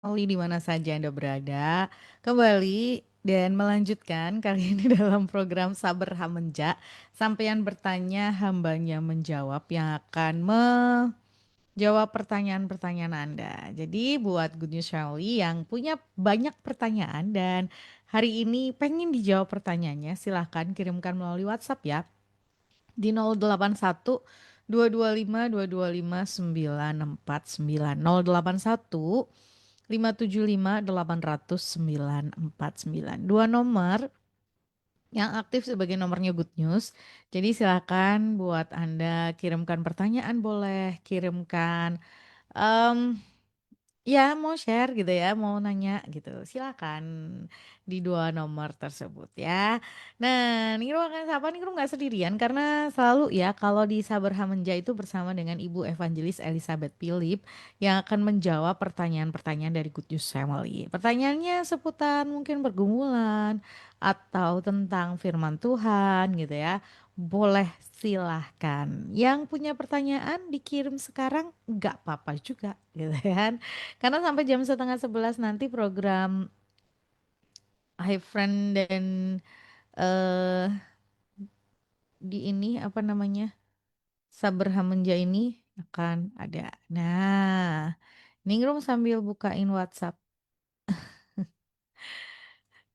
Oli di mana saja Anda berada, kembali dan melanjutkan kali ini dalam program Saber Hamenja, sampeyan bertanya, hambanya menjawab yang akan menjawab pertanyaan-pertanyaan Anda. Jadi buat Good News Family yang punya banyak pertanyaan dan hari ini pengen dijawab pertanyaannya, silahkan kirimkan melalui WhatsApp ya di 081 225 949 081 575 800 949. Dua nomor yang aktif sebagai nomornya Good News. Jadi silakan buat Anda kirimkan pertanyaan, boleh kirimkan em, ya mau share gitu ya, mau nanya gitu. Silakan di dua nomor tersebut ya. Nah, Ningrum akan sapa Ningrum nggak sendirian karena selalu ya kalau di Saber Hamenja itu bersama dengan Ibu Evangelis Elizabeth Philip yang akan menjawab pertanyaan-pertanyaan dari Good News Family. Pertanyaannya seputar mungkin pergumulan atau tentang firman Tuhan gitu ya. Boleh silahkan. Yang punya pertanyaan dikirim sekarang nggak apa-apa juga gitu kan. Karena sampai jam setengah 11 nanti program Hi Friend dan eh di ini apa namanya Saber Hamenja ini akan ada. Nah, Ningrum sambil bukain WhatsApp.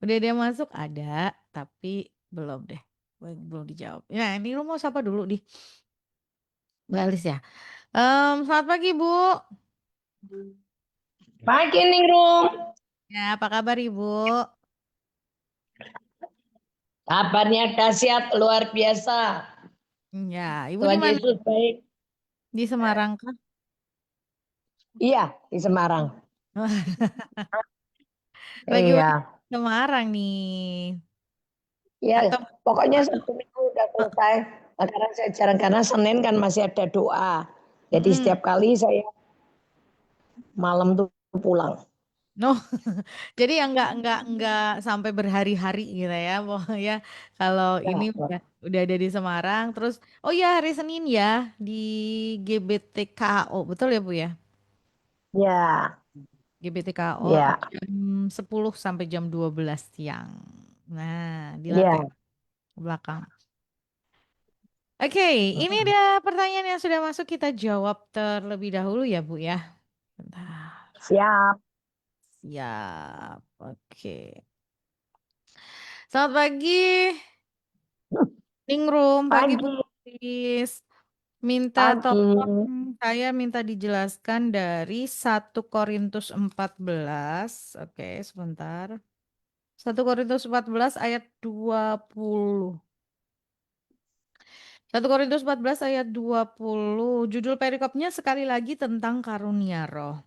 Udah dia masuk ada, tapi belum deh. Belum dijawab. Nah, Ningrum mau sapa dulu di Mbak Alis ya. Selamat pagi Bu. Pagi Ningrum, Ya, apa kabar Ibu? kabarnya dahsyat luar biasa. Ya, Ibu di Tuhan mana? Yesus baik. Di Semarang kah? Iya, di Semarang. Lagi Iya, Semarang nih. ya. Atau Pokoknya Sabtu Minggu udah selesai. Sekarang saya jarang karena Senin kan masih ada doa. Jadi Mm-mm. setiap kali saya malam tuh pulang. No, jadi yang nggak sampai berhari-hari gitu ya, pokoknya kalau ini Ya, udah ada di Semarang, terus oh ya hari Senin ya di GBTKO, betul ya Bu ya? ya, GBTKO ya, jam 10 sampai jam 12 siang. Nah, di lantai ya. belakang. Oke, ini ada pertanyaan yang sudah masuk, kita jawab terlebih dahulu ya Bu ya. Bentar. Siap. Siap. Oke. Selamat pagi, Ningrum. Pagi Bu Pagi, Tis. Minta pagi. tolong, saya minta dijelaskan dari 1 Korintus 14. Oke, sebentar. 1 Korintus 14 ayat 20. 1 Korintus 14 ayat 20. Judul perikopnya sekali lagi tentang karunia roh.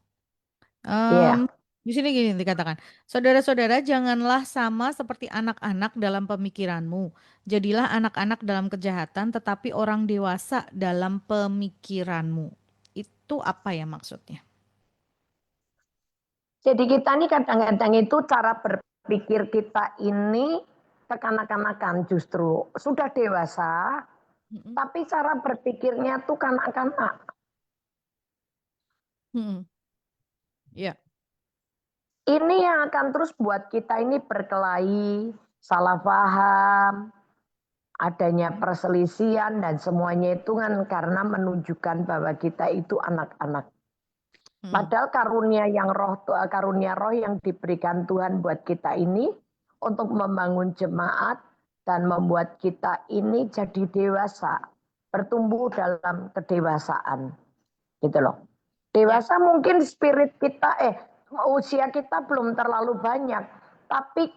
Em, Ya. di sini gini dikatakan, saudara-saudara janganlah sama seperti anak-anak dalam pemikiranmu. Jadilah anak-anak dalam kejahatan, tetapi orang dewasa dalam pemikiranmu. Itu apa ya maksudnya? Jadi kita nih kadang-kadang itu cara berpikir kita ini kekanak-kanakan justru. Sudah dewasa, Mm-mm. tapi cara berpikirnya tuh kanak-kanak. Mm-mm. Ya. Ini yang akan terus buat kita ini berkelahi, salah paham, adanya perselisihan dan semuanya itu kan karena menunjukkan bahwa kita itu anak-anak. Mm-mm. Padahal karunia roh yang diberikan Tuhan buat kita ini untuk membangun jemaat dan membuat kita ini jadi dewasa, bertumbuh dalam kedewasaan. Gitu loh. Ya. Dewasa mungkin spirit kita usia kita belum terlalu banyak, tapi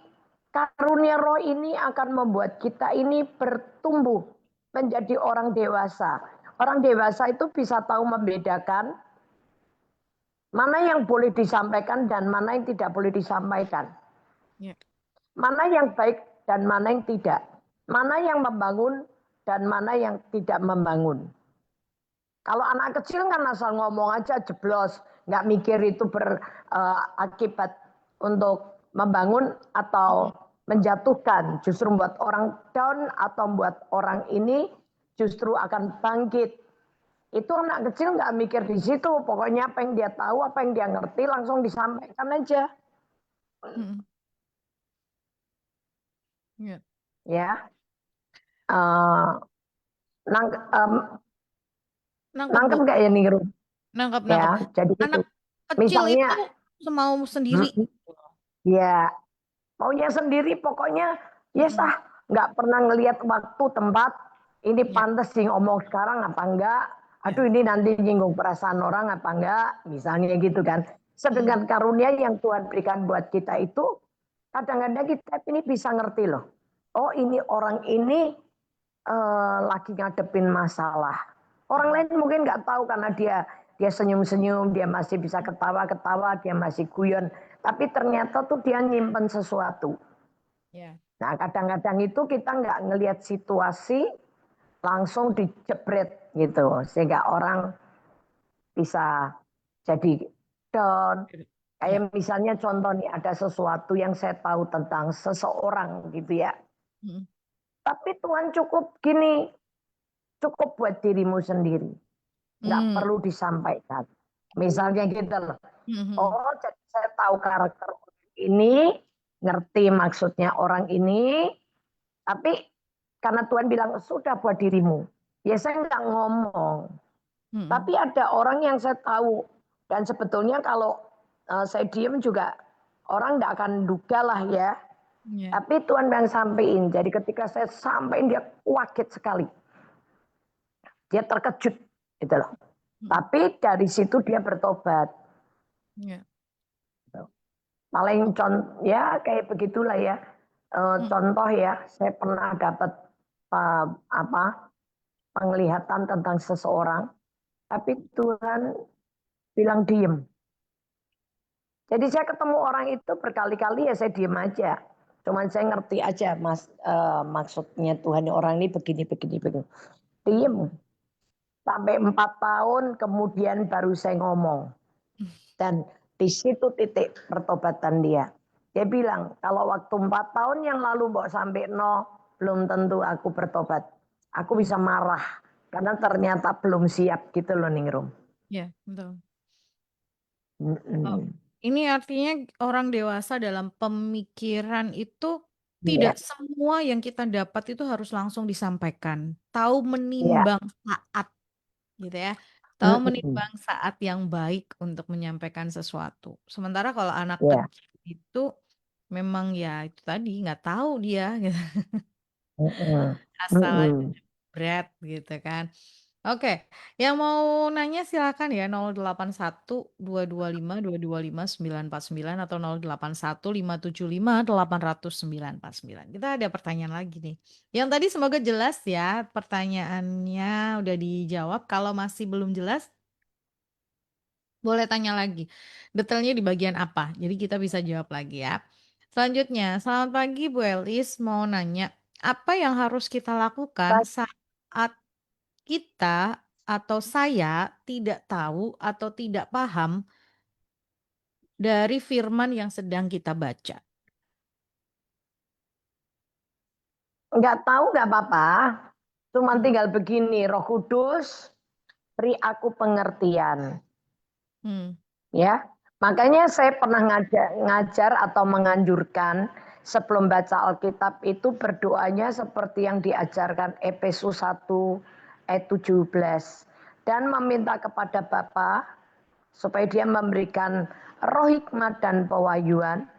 karunia roh ini akan membuat kita ini bertumbuh menjadi orang dewasa. Orang dewasa itu bisa tahu membedakan mana yang boleh disampaikan dan mana yang tidak boleh disampaikan. Ya. Mana yang baik dan mana yang tidak. Mana yang membangun dan mana yang tidak membangun. Kalau anak kecil kan asal ngomong aja jeblos, nggak mikir itu berakibat untuk membangun atau Mm-mm. menjatuhkan, justru membuat orang down atau membuat orang ini justru akan bangkit Itu anak kecil nggak mikir di situ. Pokoknya apa yang dia tahu, apa yang dia ngerti langsung disampaikan aja. Mm-mm. Ya. Ya, uh, nang, um, Nangkep Bu, nangkep nggak ya nih, Rum? nangkep nangkep. Ya, jadi itu. Anak kecil itu Misalnya, semau sendiri. ya maunya sendiri pokoknya ya Mm-mm. sah, nggak pernah ngelihat waktu tempat ini Ya, pantas sih ngomong sekarang apa enggak, ya. aduh ini nanti nyinggung perasaan orang apa enggak, misalnya gitu kan. Mm-mm. Sedangkan karunia yang Tuhan berikan buat kita itu kadang-kadang kita ini bisa ngerti loh, oh ini orang ini lagi ngadepin masalah. Orang Mm-mm. lain mungkin nggak tahu karena dia senyum-senyum, dia masih bisa ketawa-ketawa, dia masih guyon. Tapi ternyata tuh dia nyimpen sesuatu. Ya. Nah kadang-kadang itu kita nggak ngelihat situasi, langsung dijebret gitu. Sehingga orang bisa jadi down. Ya. Kayak misalnya contoh nih, ada sesuatu yang saya tahu tentang seseorang gitu ya. Mm-mm. Tapi Tuhan cukup gini, cukup buat dirimu sendiri. Nggak Mm. perlu disampaikan. Misalnya gitu loh. Mm-mm. Oh, jadi saya tahu karakter ini, ngerti maksudnya orang ini, tapi karena Tuhan bilang sudah buat dirimu. Ya saya nggak ngomong. Mm-mm. Tapi ada orang yang saya tahu dan sebetulnya kalau saya diem juga orang nggak akan duga lah ya. Ya. Tapi Tuhan yang sampaikan. Jadi ketika saya sampaikan dia kaget sekali. Dia terkejut gitu loh. Mm-mm. Tapi dari situ dia bertobat. Ya. Paling ya kayak begitulah ya. Mm. Contoh ya, saya pernah dapat apa penglihatan tentang seseorang, tapi Tuhan bilang diem. Jadi saya ketemu orang itu berkali-kali ya saya diem aja. Cuman saya ngerti aja mas maksudnya Tuhan orang ini begini begini begini. Diem sampai 4 tahun kemudian baru saya ngomong. Dan di situ titik pertobatan dia. Dia bilang, kalau waktu 4 tahun yang lalu mbok sampai no, belum tentu aku bertobat. Aku Mm. bisa marah. Karena ternyata belum siap gitu loh Ningrum. Ya, betul. Oh, Mm-mm. ini artinya orang dewasa dalam pemikiran itu tidak Iya, semua yang kita dapat itu harus langsung disampaikan. Tahu iya. menimbang saat, gitu ya. Tahu Mm-mm. menimbang saat yang baik untuk menyampaikan sesuatu. Sementara kalau anak Iya. kecil itu memang ya itu tadi nggak tahu dia, gitu. Mm-mm. Asal aja Mm-mm. berat gitu kan. Oke, yang mau nanya silakan ya 081 225 225 949 atau 081 575 80949. Kita ada pertanyaan lagi nih. Yang tadi semoga jelas ya pertanyaannya udah dijawab. Kalau masih belum jelas boleh tanya lagi. Detailnya di bagian apa? Jadi kita bisa jawab lagi ya. Selanjutnya, selamat pagi Bu Elis. Mau nanya, apa yang harus kita lakukan saat kita atau saya tidak tahu atau tidak paham dari firman yang sedang kita baca? Nggak tahu nggak apa-apa. Cuman Hmm. tinggal begini, Roh Kudus beri aku pengertian. Hmm. Ya, makanya saya pernah ngajar atau menganjurkan sebelum baca Alkitab itu berdoanya seperti yang diajarkan Efesus 1 ayat 17 dan meminta kepada Bapa supaya dia memberikan roh hikmat dan pewahyuan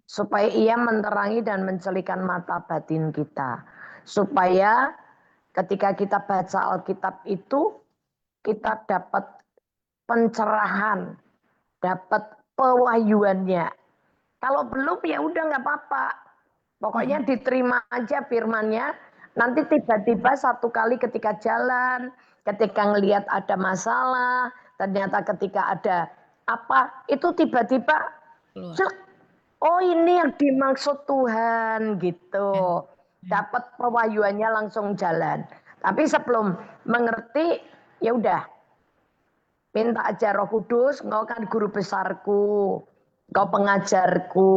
supaya ia menerangi dan mencelikan mata batin kita supaya ketika kita baca Alkitab itu kita dapat pencerahan, dapat pewahyuannya. Kalau belum ya udah nggak apa-apa. Hmm. Pokoknya diterima aja firmannya. Nanti tiba-tiba satu kali ketika jalan, ketika ngelihat ada masalah, ternyata ketika ada apa, itu tiba-tiba, Keluar. oh ini yang dimaksud Tuhan Ya. gitu. Ya. Dapat pewahyuannya langsung jalan. Tapi sebelum mengerti, ya udah minta aja Roh Kudus, engkau kan guru besarku, engkau pengajarku,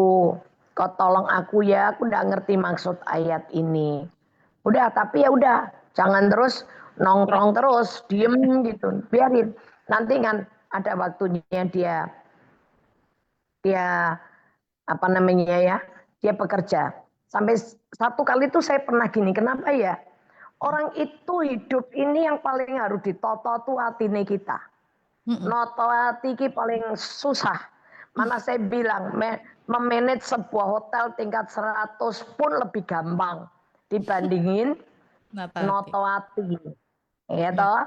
kau tolong aku ya, aku nggak ngerti maksud ayat ini. Udah, tapi ya udah, jangan terus, nongkrong terus, diem gitu, biarin. Nanti kan ada waktunya dia apa namanya ya, dia bekerja. Sampai satu kali itu saya pernah gini, kenapa ya? Orang itu hidup ini yang paling harus ditoto tuh hatine kita. Noto hati ki paling susah. Mana saya bilang memanage sebuah hotel tingkat 100 pun lebih gampang dibandingin Natati. noto hati. Ya Ya. toh?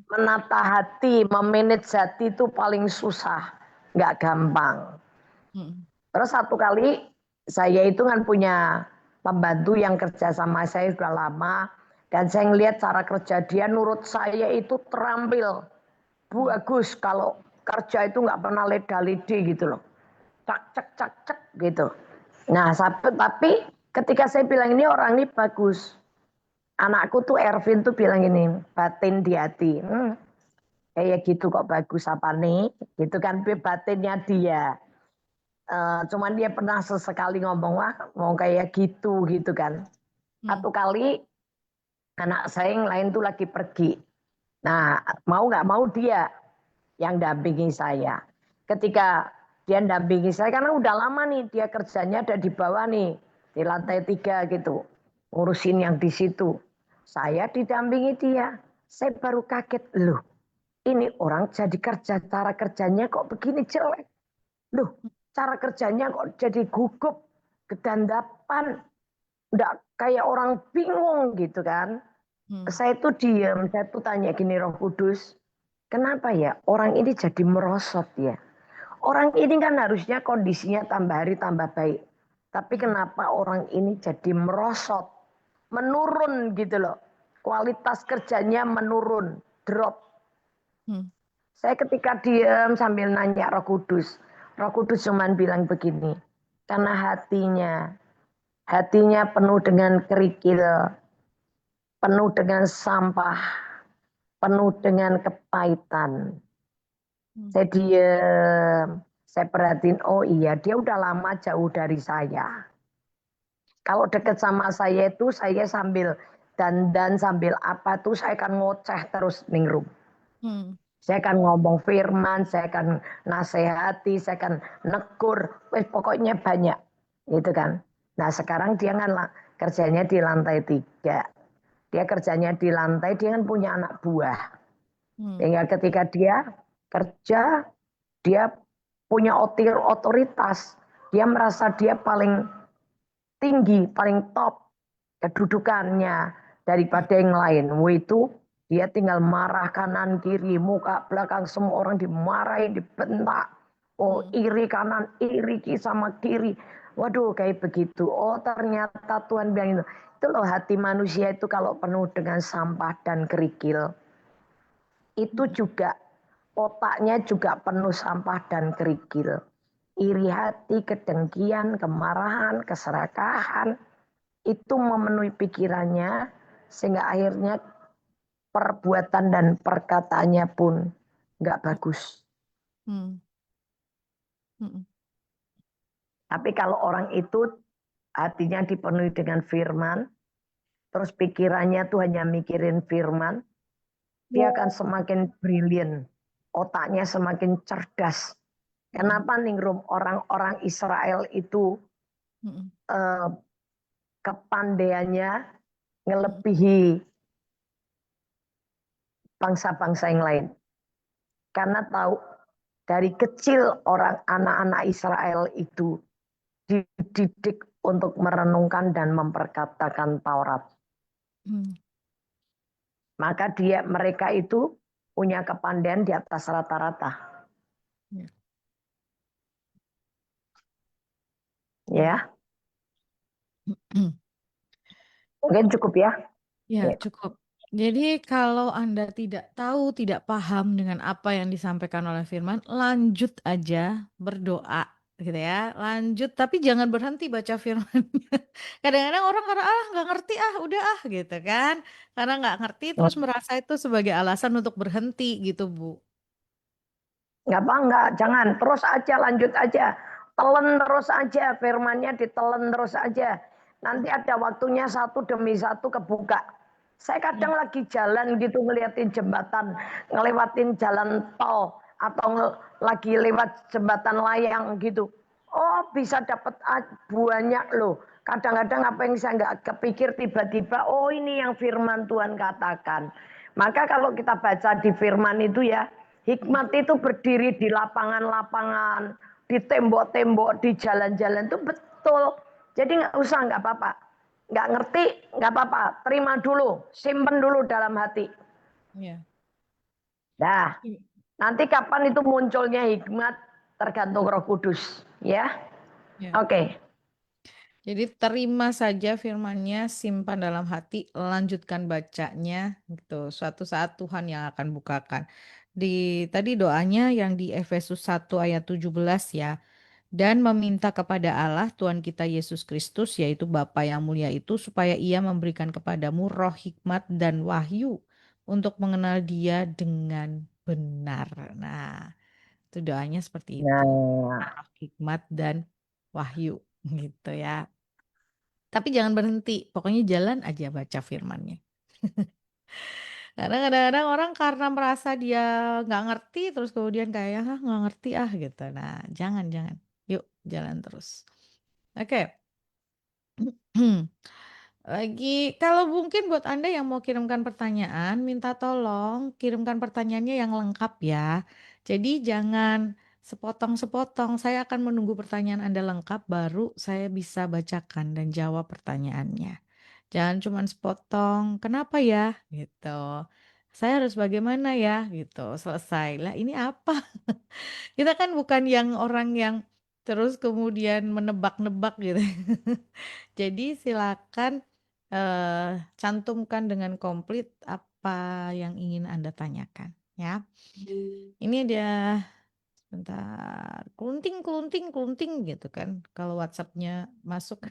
Menata hati, memanage hati itu paling susah, nggak gampang. Terus satu kali saya itu kan punya pembantu yang kerja sama saya sudah lama dan saya ngelihat cara kerja dia nurut saya itu terampil, bagus kalau kerja itu nggak pernah leda-ledi gitu loh, cak cak cak cak gitu. Nah tapi ketika saya bilang ini orang ini bagus, anakku tuh Ervin tuh bilang ini batin di hati, kayak gitu kok bagus apa nih, gitu kan batinnya dia. Cuman dia pernah sesekali ngomong wah mau kayak gitu gitu kan. Satu kali anak saya yang lain tuh lagi pergi. Nah mau nggak mau dia yang dampingi saya. Ketika dia dampingi saya karena udah lama nih dia kerjanya ada di bawah nih di lantai 3 gitu ngurusin yang di situ. Saya didampingi dia. Saya baru kaget loh. Ini orang jadi kerja cara kerjanya kok begini jelek. Loh, cara kerjanya kok jadi gugup, kedandapan, enggak kayak orang bingung gitu kan. Saya tuh diam, saya tuh tanya gini Roh Kudus, kenapa ya orang ini jadi merosot ya? Orang ini kan harusnya kondisinya tambah hari tambah baik. Tapi kenapa orang ini jadi merosot, menurun gitu loh. Kualitas kerjanya menurun, drop. Saya ketika diam sambil nanya Roh Kudus. Roh Kudus cuman bilang begini. Karena hatinya penuh dengan kerikil, penuh dengan sampah, penuh dengan kepahitan. Saya diam, saya perhatiin, oh iya dia udah lama jauh dari saya. Kalau deket sama saya itu saya sambil dandan sambil apa tuh saya akan ngoceh terus ningrum. Saya akan ngomong firman, saya akan nasihati, saya akan negur, pokoknya banyak, gitu kan. Nah sekarang dia kan kerjanya di lantai 3. Dia kerjanya di lantai, dia kan punya anak buah. Sehingga ketika dia kerja, dia punya otoritas. Dia merasa dia paling tinggi, paling top kedudukannya daripada yang lain. Itu dia tinggal marah kanan kiri, muka belakang semua orang dimarahin, dibentak. Oh iri kanan, iri sama kiri. Waduh kayak begitu. Oh ternyata Tuhan bilang itu. Itu loh hati manusia itu kalau penuh dengan sampah dan kerikil. Itu juga otaknya juga penuh sampah dan kerikil. Iri hati, kedengkian, kemarahan, keserakahan. Itu memenuhi pikirannya sehingga akhirnya perbuatan dan perkataannya pun nggak bagus. Tapi kalau orang itu hatinya dipenuhi dengan firman, terus pikirannya tuh hanya mikirin firman, dia akan semakin brilian, otaknya semakin cerdas. Kenapa Ningrum orang-orang Israel itu kepandaiannya ngelebihi bangsa-bangsa yang lain? Karena tahu dari kecil orang anak-anak Israel itu dididik untuk merenungkan dan memperkatakan Taurat. Maka mereka itu punya kepandaian di atas rata-rata. Ya. Mungkin cukup ya. Ya, cukup. Jadi kalau Anda tidak tahu, tidak paham dengan apa yang disampaikan oleh Firman, lanjut aja berdoa gitu ya. Lanjut, tapi jangan berhenti baca firman. Kadang-kadang orang karena nggak ngerti udah gitu kan. Karena nggak ngerti terus merasa itu sebagai alasan untuk berhenti gitu, Bu. Enggak, jangan. Terus aja, lanjut aja. Telan terus aja, firmannya ditelan terus aja. Nanti ada waktunya satu demi satu kebuka. Saya kadang lagi jalan gitu ngeliatin jembatan, ngelewatin jalan tol atau lagi lewat jembatan layang gitu. Oh, bisa dapat banyak loh. Kadang-kadang apa yang saya nggak kepikir tiba-tiba, oh ini yang firman Tuhan katakan. Maka kalau kita baca di firman itu ya, hikmat itu berdiri di lapangan-lapangan, di tembok-tembok, di jalan-jalan itu betul. Jadi nggak usah, nggak apa-apa. Nggak ngerti, nggak apa-apa. Terima dulu, simpen dulu dalam hati. Ya. Nah, nanti kapan itu munculnya hikmat tergantung Roh Kudus, ya. Ya. Oke. Jadi terima saja firman-Nya, simpan dalam hati, lanjutkan bacanya gitu. Suatu saat Tuhan yang akan bukakan. Di tadi doanya yang di Efesus 1 ayat 17 ya. Dan meminta kepada Allah Tuhan kita Yesus Kristus yaitu Bapa yang mulia itu supaya Ia memberikan kepadamu roh hikmat dan wahyu untuk mengenal Dia dengan benar. Nah, itu doanya seperti itu. Nah, Roh hikmat dan wahyu gitu ya. Tapi jangan berhenti, pokoknya jalan aja baca firman-Nya. Karena kadang-kadang orang karena merasa dia nggak ngerti, terus kemudian kayak ah nggak ngerti ah gitu. Nah, jangan. Yuk jalan terus. Oke. Lagi, kalau mungkin buat Anda yang mau kirimkan pertanyaan, minta tolong kirimkan pertanyaannya yang lengkap ya. Jadi jangan sepotong-sepotong. Saya akan menunggu pertanyaan Anda lengkap, baru saya bisa bacakan dan jawab pertanyaannya. Jangan cuma sepotong, kenapa ya? Gitu. Saya harus bagaimana ya? Gitu. Selesai. Lah ini apa? Kita kan bukan yang orang yang terus kemudian menebak-nebak gitu. Jadi silakan cantumkan dengan komplit apa yang ingin Anda tanyakan ya. Ini dia sebentar. Kelunting gitu kan. Kalau WhatsApp-nya masuk.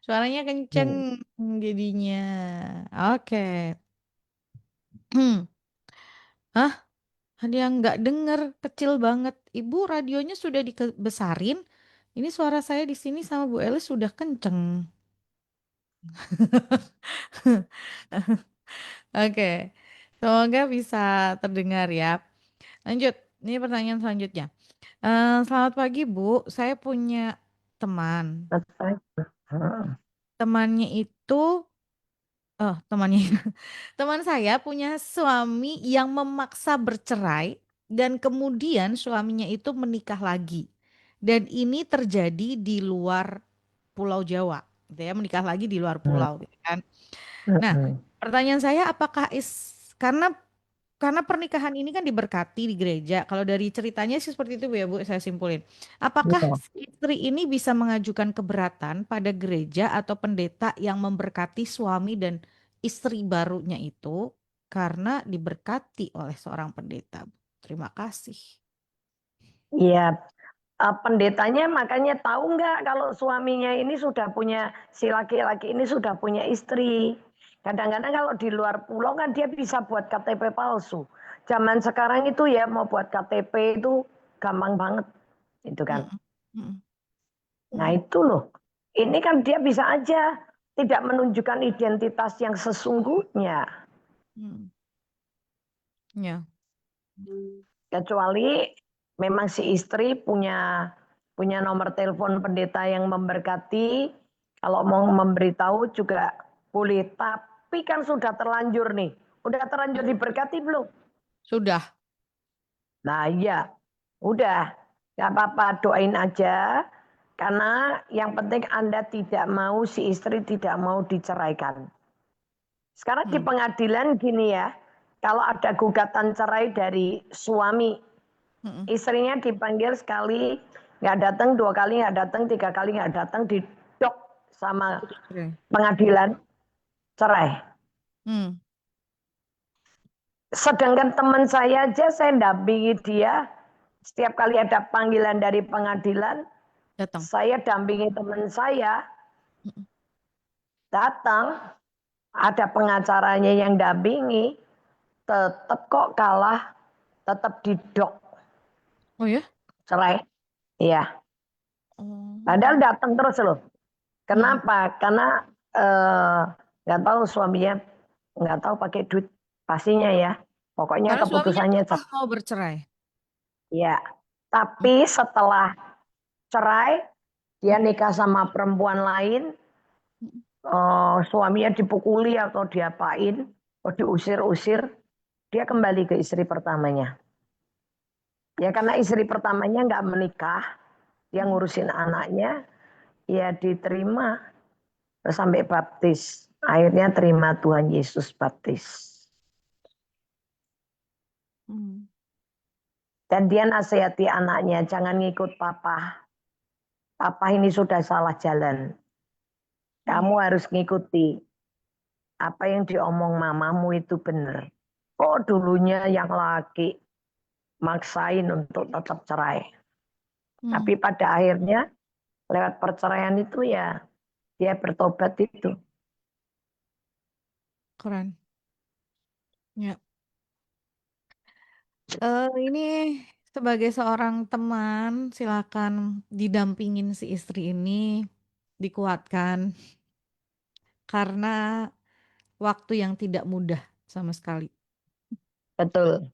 Suaranya kenceng jadinya. Oke. Hah? Ada yang nggak denger, kecil banget. Ibu radionya sudah dibesarin. Ini suara saya di sini sama Bu Elis sudah kenceng. Oke, semoga bisa terdengar ya. Lanjut, ini pertanyaan selanjutnya. Selamat pagi Bu, saya punya teman. Temannya itu, temannya, teman saya punya suami yang memaksa bercerai dan kemudian suaminya itu menikah lagi. Dan ini terjadi di luar Pulau Jawa, gitu ya, menikah lagi di luar pulau, gitu kan. Nah, pertanyaan saya apakah karena pernikahan ini kan diberkati di gereja. Kalau dari ceritanya sih seperti itu Bu ya Bu, saya simpulin. Apakah si istri ini bisa mengajukan keberatan pada gereja atau pendeta yang memberkati suami dan istri barunya itu karena diberkati oleh seorang pendeta? Terima kasih. Iya, pendetanya makanya tahu nggak kalau suaminya ini sudah punya, si laki-laki ini sudah punya istri. Kadang-kadang kalau di luar pulau kan dia bisa buat KTP palsu. Zaman sekarang itu ya mau buat KTP itu gampang banget, itu kan. Mm-mm, mm-mm, Nah mm-mm, itu loh, ini kan dia bisa aja tidak menunjukkan identitas yang sesungguhnya. mm. Ya. Kecuali memang si istri punya nomor telepon pendeta yang memberkati, kalau mau memberitahu juga boleh. Tapi kan sudah terlanjur nih, udah terlanjur diberkati belum? Sudah. Nah iya, udah, gak apa-apa, doain aja. Karena yang penting Anda tidak mau, si istri tidak mau diceraikan. Sekarang di Mm, pengadilan gini ya, kalau ada gugatan cerai dari suami, mm-mm. istrinya dipanggil sekali nggak datang, dua kali nggak datang, tiga kali nggak datang, didok sama Oke. pengadilan, cerai. Hmm, Sedangkan teman saya aja, saya dampingi dia setiap kali ada panggilan dari pengadilan, datang. saya dampingi teman saya Mm-mm. datang, ada pengacaranya yang dampingi, tetap kok kalah, tetap didok, Oh ya? cerai. Iya, padahal Oh. datang terus loh. Mm-mm. Kenapa? Karena nggak tahu suaminya. nggak tahu pakai duit pastinya ya. Pokoknya Karena suaminya keputusannya kekeh mau bercerai. ya. Hmm, Tapi setelah cerai, dia hmm, nikah sama perempuan lain, hmm. suaminya dipukuli atau diapain, atau diusir-usir, dia kembali ke istri pertamanya. Ya karena istri pertamanya nggak menikah, dia Hmm. ngurusin anaknya, ya diterima sampai baptis. Akhirnya terima Tuhan Yesus baptis. Hmm. Dan dia nasihati anaknya, jangan ngikut papa. Papa ini sudah salah jalan. Hmm. Kamu harus ngikuti apa yang diomong mamamu itu benar. Oh dulunya yang laki maksain untuk tetap cerai. Hmm. Tapi pada akhirnya lewat perceraian itu ya dia bertobat itu. Keren. Ya. Ini sebagai seorang teman, silakan didampingin si istri ini, dikuatkan karena waktu yang tidak mudah sama sekali. Betul.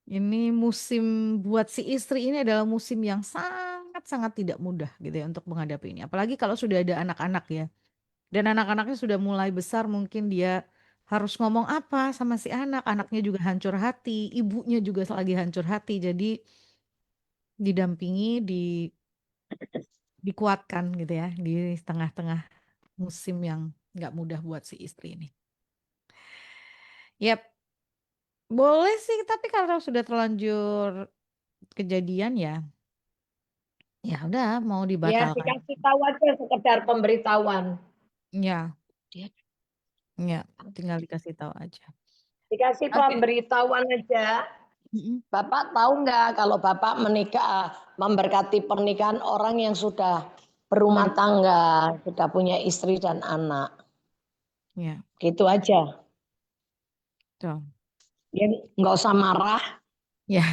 Ini musim buat si istri ini adalah musim yang sangat-sangat tidak mudah gitu ya untuk menghadapi ini. Apalagi kalau sudah ada anak-anak ya. Dan anak-anaknya sudah mulai besar, mungkin dia harus ngomong apa sama si anak. Anaknya juga hancur hati, ibunya juga lagi hancur hati. Jadi didampingi, dikuatkan gitu ya di tengah-tengah musim yang nggak mudah buat si istri ini. Yap, boleh sih, tapi kalau sudah terlanjur kejadian ya, ya udah mau Ya dibatalkan. dikasih tahu aja sekedar pemberitahuan. Ya, Dia ya, tinggal dikasih tahu aja. dikasih Oke. pemberitahuan aja. Mm-mm. Bapak tahu nggak kalau Bapak menikah, memberkati pernikahan orang yang sudah berumah tangga, sudah punya istri dan anak. Ya, Gitu aja. tuh. Ya, nggak usah marah, Ya,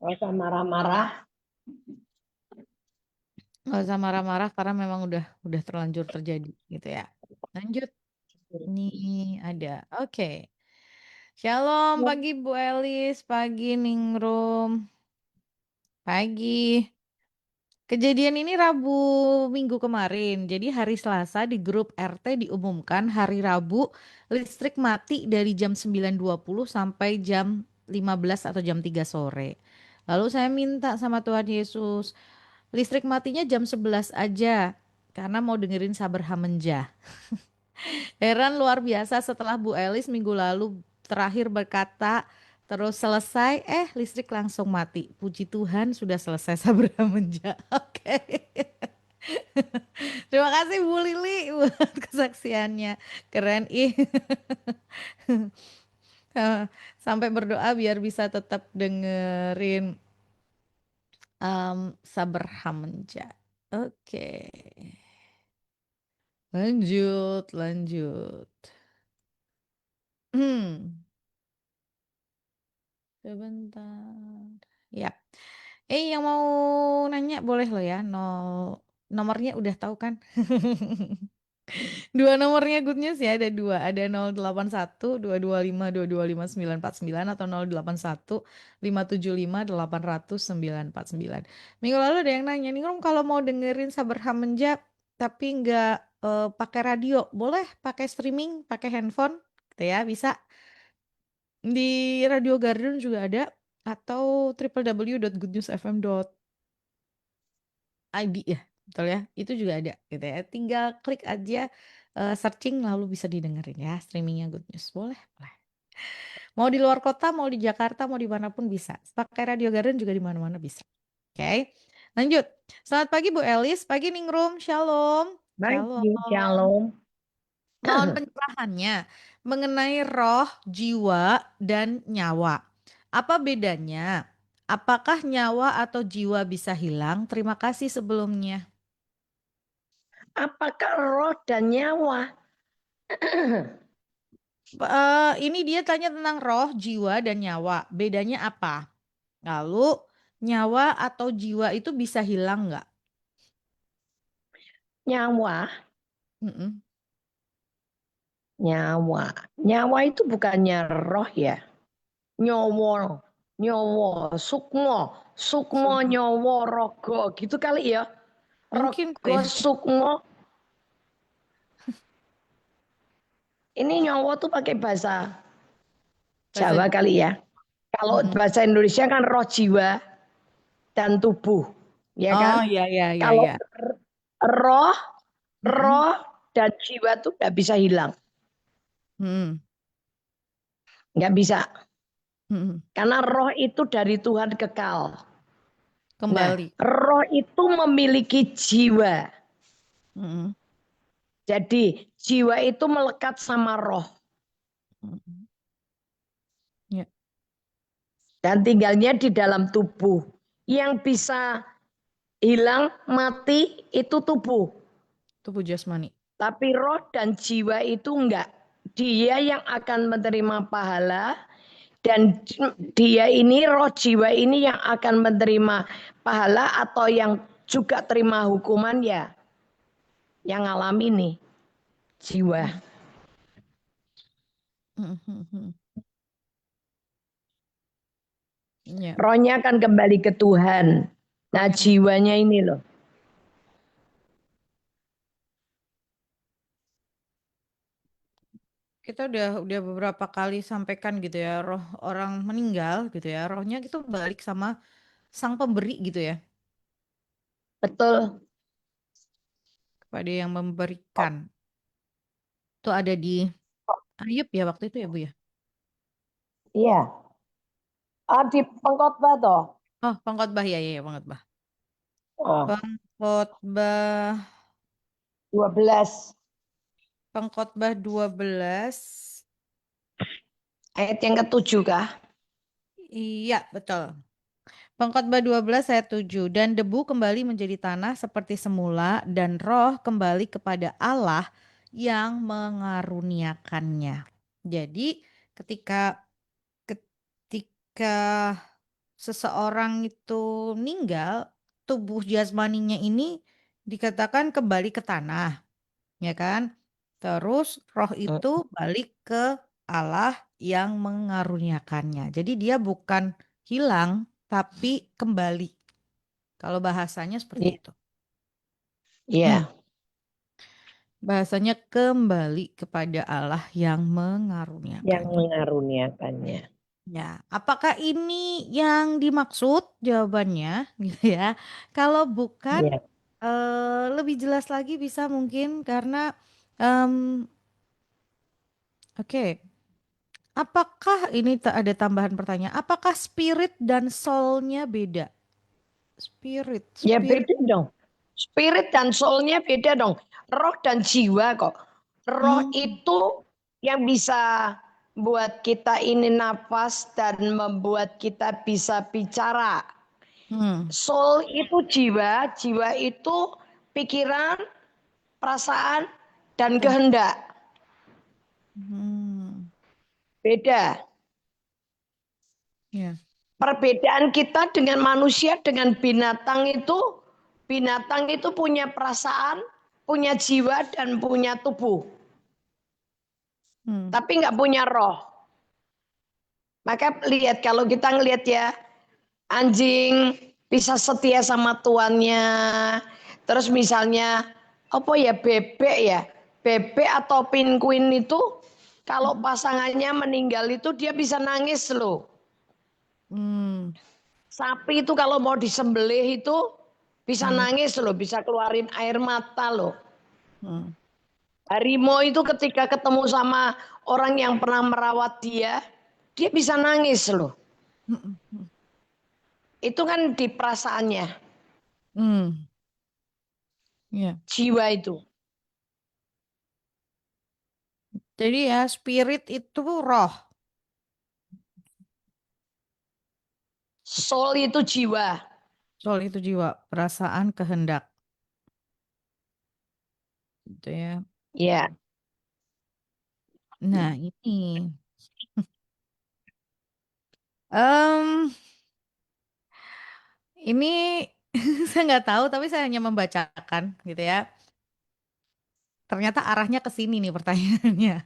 nggak usah marah-marah. nggak usah marah-marah karena memang udah terlanjur terjadi gitu ya. Lanjut. Nih ada. Oke. Shalom pagi Bu Elis, pagi Ningrum, pagi. Kejadian ini Rabu minggu kemarin. Jadi hari Selasa di grup RT diumumkan hari Rabu listrik mati dari jam 9.20 sampai jam 15 atau jam 3 sore. Lalu saya minta sama Tuhan Yesus, listrik matinya jam 11 aja karena mau dengerin Sabar Hamenjah. Heran luar biasa setelah Bu Elis minggu lalu terakhir berkata terus selesai listrik langsung mati. Puji Tuhan sudah selesai Sabar Hamenjah. Oke. Terima kasih Bu Lili buat kesaksiannya. Keren ih. Sampai berdoa biar bisa tetap dengerin Sabar Hamenjah. Oke. Lanjut, lanjut. Hmm. Sebentar. Ya. Yang mau nanya boleh loh ya. Nomornya udah tahu kan? Dua nomornya Good News ya, ada dua. Ada 081 225 225 949 atau 081 575 800 949. Minggu lalu ada yang nanya nih, Rum, kalau mau dengerin Sabar Hamenjak tapi nggak pakai radio, boleh pakai streaming, pakai handphone, gitu ya, bisa. Di Radio Garden juga ada atau www.goodnewsfm.id ya, betul ya. Itu juga ada gitu ya. Tinggal klik aja searching lalu bisa didengerin ya streamingnya Good News. Boleh, boleh. Mau di luar kota, mau di Jakarta, mau dimanapun bisa. Pakai Radio Garden juga di mana-mana bisa. Oke. Lanjut. Selamat pagi Bu Elis, pagi Ningrum, Shalom. Baik, Shalom. shalom. Mohon pencerahannya mengenai roh, jiwa, dan nyawa. Apa bedanya? Apakah nyawa atau jiwa bisa hilang? Terima kasih sebelumnya. Apakah roh dan nyawa? Ini dia tanya tentang roh, jiwa, dan nyawa. Bedanya apa? Lalu nyawa atau jiwa itu bisa hilang nggak? Nyawa, Mm-mm. Nyawa. Nyawa itu bukannya roh ya. Nyowo. Nyowo. Sukmo. Sukmo Sukma. nyowo rogo. Gitu kali ya. Mungkin kali Rogo ya. sukmo. Ini nyowo tuh pakai bahasa Bahasa Jawa kali ya. Kalau Mm-mm. bahasa Indonesia kan roh jiwa dan tubuh. Ya Oh kan? ya ya ya Kalau ya. roh, Mm-mm. roh dan jiwa tuh nggak bisa hilang. Mm-mm. Nggak bisa. Mm-mm. Karena roh itu dari Tuhan kekal. Nah, Kembali. roh itu memiliki jiwa. Mm-mm. Jadi jiwa itu melekat sama roh. Mm-mm. Ya, Dan tinggalnya di dalam tubuh. Yang bisa hilang, mati itu tubuh. tubuh jasmani. Tapi roh dan jiwa itu enggak. Dia yang akan menerima pahala. Dan dia ini, roh jiwa ini yang akan menerima pahala atau yang juga terima hukuman ya. Yang alami nih, jiwa. Mm. Mm-mm. Ya, Rohnya akan kembali ke Tuhan. Nah rohnya kan. jiwanya ini loh. Kita udah beberapa kali sampaikan gitu ya, roh orang meninggal gitu ya, rohnya gitu balik sama sang pemberi gitu ya, Betul. kepada yang memberikan. Itu ada di Ayub ya waktu itu ya Bu ya. Iya. Ah, di pengkhotbah toh. Oh, pengkhotbah ya ya, ya pengkhotbah. Oh, Pengkhotbah 12 Pengkhotbah 12. ayat yang ketujuh kah? Iya, betul. Pengkhotbah 12 ayat 7. Dan debu kembali menjadi tanah seperti semula dan roh kembali kepada Allah yang mengaruniakannya. Jadi ketika ketika seseorang itu meninggal, tubuh jasmaninya ini dikatakan kembali ke tanah, ya kan? Terus roh Hmm. itu balik ke Allah yang mengaruniakannya. Jadi dia bukan hilang, tapi kembali. Kalau bahasanya seperti Iya. itu. Hmm. Iya. Bahasanya kembali kepada Allah yang Yang mengaruniakannya. mengaruniakannya. Ya, apakah ini yang dimaksud? Jawabannya, gitu ya. Kalau bukan, Iya. lebih jelas lagi bisa mungkin karena, em, oke, apakah ini ada tambahan pertanyaan? Apakah spirit dan soulnya beda? Spirit, Ya spirit. beda dong. Spirit dan soulnya beda dong. Roh dan jiwa kok. Roh Hmm, itu yang bisa buat kita ini nafas dan membuat kita bisa bicara. hmm, Soul itu jiwa, jiwa itu pikiran, perasaan, dan betul. kehendak. Hmm, Beda. ya, Perbedaan kita dengan manusia, dengan binatang itu punya perasaan, punya jiwa, dan punya tubuh. hmm, Tapi nggak punya roh. Maka lihat kalau kita ngelihat ya, anjing bisa setia sama tuannya. Terus misalnya apa ya bebek ya, bebek atau penguin itu kalau hmm, pasangannya meninggal itu dia bisa nangis loh. hmm, Sapi itu kalau mau disembelih itu bisa hmm, nangis loh, bisa keluarin air mata loh. hmm, Harimau itu ketika ketemu sama orang yang pernah merawat dia, dia bisa nangis loh. hmm, hmm, Itu kan di perasaannya, hmm, ya. jiwa itu. Jadi ya spirit itu roh, Soul itu jiwa. soul itu jiwa, perasaan, kehendak, gitu ya. Ya, Nah ini, em, ini saya nggak tahu, tapi saya hanya membacakan gitu ya. Ternyata arahnya ke sini nih pertanyaannya.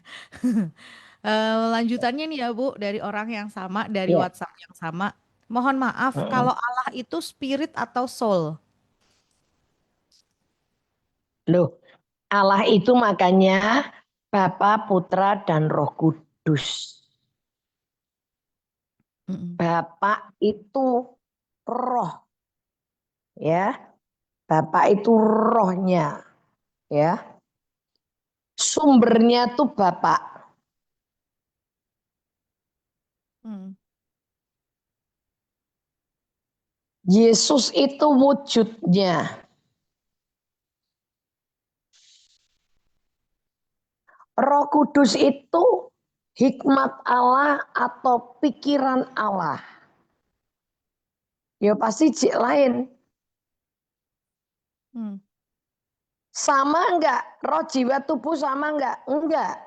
Lanjutannya nih ya Bu, dari orang yang sama, dari Ya. WhatsApp yang sama. Mohon maaf, Mm-mm. kalau Allah itu spirit atau soul? Loh, Allah itu makanya Bapa, Putra, dan Roh Kudus. Mm-mm. Bapak itu roh, ya. Bapak itu rohnya, ya. Sumbernya tuh Bapak. Mm. Yesus itu wujudnya. Roh Kudus itu hikmat Allah atau pikiran Allah. Ya pasti cik lain. Mm. Sama enggak? Roh jiwa tubuh sama enggak? Enggak.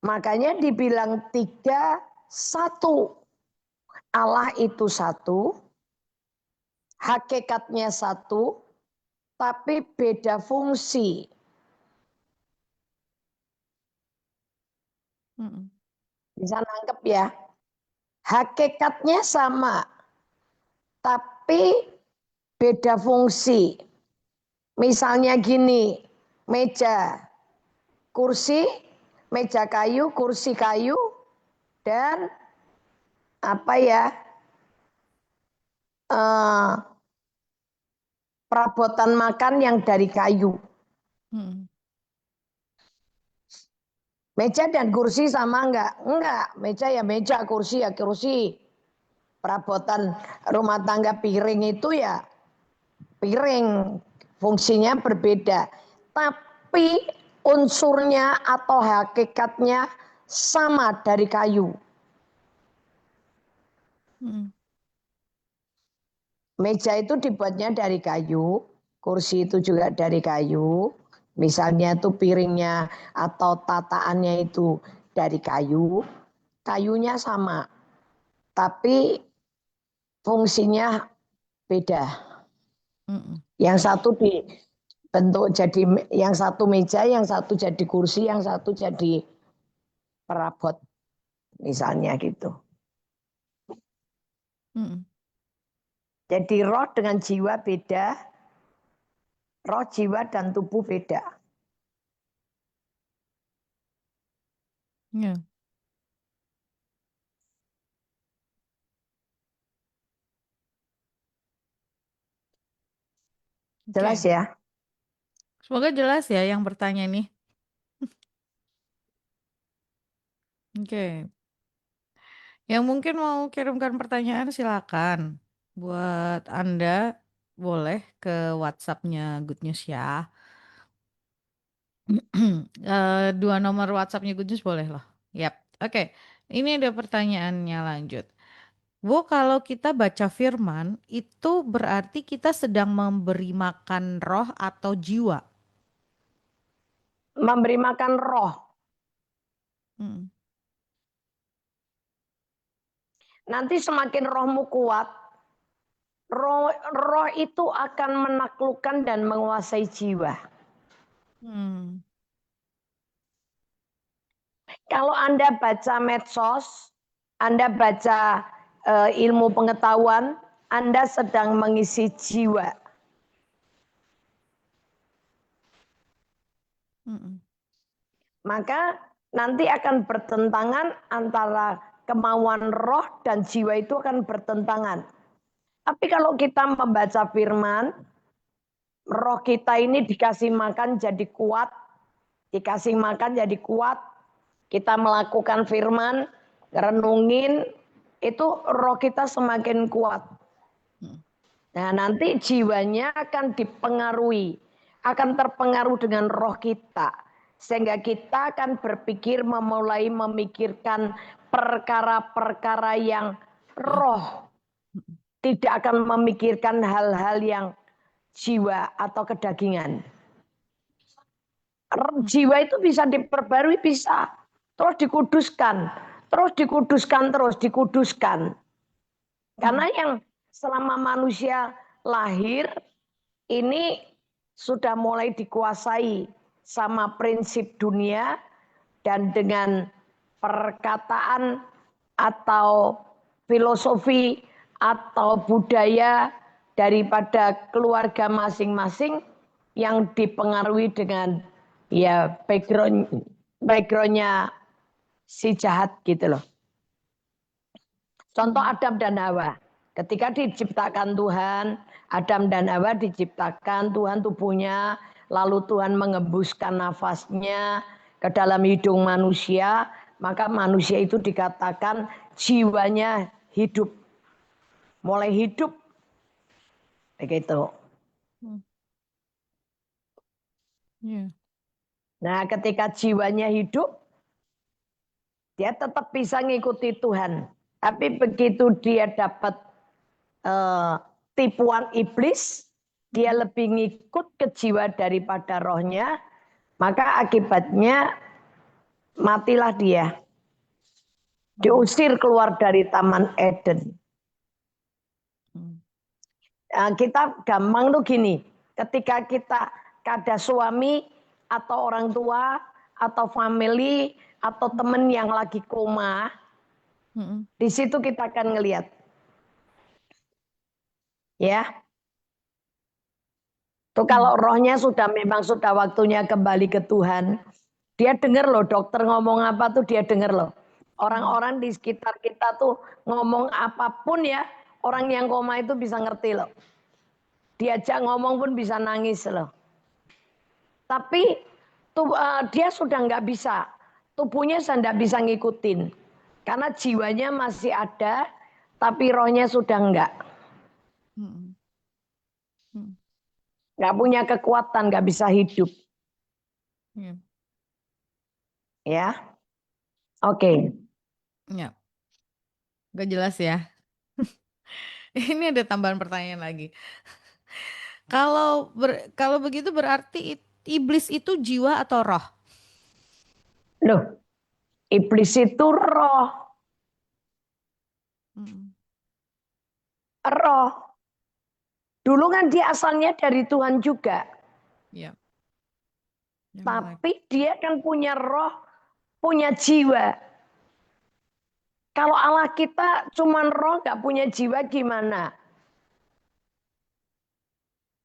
Makanya dibilang tiga, satu. Allah itu satu, hakikatnya satu, tapi beda fungsi. Mm. Bisa nangkep ya? Hakikatnya sama, tapi beda fungsi. Misalnya gini, meja, kursi, meja kayu, kursi kayu, dan apa ya, eh, perabotan makan yang dari kayu. Mm. Meja dan kursi sama enggak? Enggak, meja ya meja, kursi ya kursi. Perabotan rumah tangga piring itu ya piring, fungsinya berbeda. Tapi unsurnya atau hakikatnya sama dari kayu. Mm. Meja itu dibuatnya dari kayu, kursi itu juga dari kayu. Misalnya itu piringnya atau tataannya itu dari kayu, kayunya sama, tapi fungsinya beda. Mm. Yang satu dibentuk jadi yang satu meja, yang satu jadi kursi, yang satu jadi perabot, misalnya gitu. Mm. Jadi roh dengan jiwa beda, roh, jiwa, dan tubuh beda. Ya, Jelas oke. ya? Semoga jelas ya yang bertanya nih. Oke. Yang mungkin mau kirimkan pertanyaan silakan. Buat Anda boleh ke WhatsApp-nya Good News ya. Dua nomor WhatsApp-nya Good News boleh loh. Yap. Oke. Ini ada pertanyaannya lanjut. Bu, kalau kita baca firman, itu berarti kita sedang memberi makan roh atau jiwa? Memberi makan roh. Hmm. Nanti semakin rohmu kuat, roh itu akan menaklukkan dan menguasai jiwa. Hmm. Kalau Anda baca medsos, Anda baca ilmu pengetahuan, Anda sedang mengisi jiwa. Hmm. Maka nanti akan bertentangan antara kemauan roh dan jiwa itu akan bertentangan. Tapi kalau kita membaca firman, roh kita ini dikasih makan jadi kuat, dikasih makan jadi kuat, kita melakukan firman, renungin, itu roh kita semakin kuat. Hmm. Nah nanti jiwanya akan dipengaruhi, akan terpengaruh dengan roh kita. Sehingga kita akan berpikir memulai memikirkan perkara-perkara yang roh. Tidak akan memikirkan hal-hal yang jiwa atau kedagingan. Hmm. Jiwa itu bisa diperbarui, bisa. Terus dikuduskan. Terus dikuduskan, terus dikuduskan. Hmm. Karena yang selama manusia lahir, ini sudah mulai dikuasai sama prinsip dunia dan dengan perkataan atau filosofi atau budaya daripada keluarga masing-masing yang dipengaruhi dengan ya backgroundnya si jahat gitu loh. Contoh Adam dan Hawa. Ketika diciptakan Tuhan, Adam dan Hawa diciptakan Tuhan tubuhnya, lalu Tuhan mengembuskan nafasnya ke dalam hidung manusia, maka manusia itu dikatakan jiwanya hidup. Mulai hidup. Begitu. Nah, ketika jiwanya hidup, dia tetap bisa ngikuti Tuhan. Tapi begitu dia dapat tipuan iblis, dia lebih ngikut ke jiwa daripada rohnya, maka akibatnya matilah dia. Diusir keluar dari Taman Eden. Nah, kita gampang tuh gini, ketika kita ada suami atau orang tua atau family atau temen yang lagi koma, di situ kita akan ngelihat. Ya. Tuh kalau rohnya memang sudah waktunya kembali ke Tuhan, dia dengar loh dokter ngomong apa tuh dia dengar loh. Orang-orang di sekitar kita tuh ngomong apapun ya, orang yang koma itu bisa ngerti loh. Diajak ngomong pun bisa nangis loh. Tapi dia sudah nggak bisa, tubuhnya sudah nggak bisa ngikutin. Karena jiwanya masih ada, tapi rohnya sudah nggak. Nggak punya kekuatan, nggak bisa hidup. Ya, oke. Ya, gak jelas ya. Ini ada tambahan pertanyaan lagi. Kalau begitu berarti iblis itu jiwa atau roh? Loh, iblis itu roh. Roh. Dulu kan dia asalnya dari Tuhan juga. Ya. Tapi dia kan punya roh, punya jiwa. Kalau Allah kita cuman roh, gak punya jiwa gimana?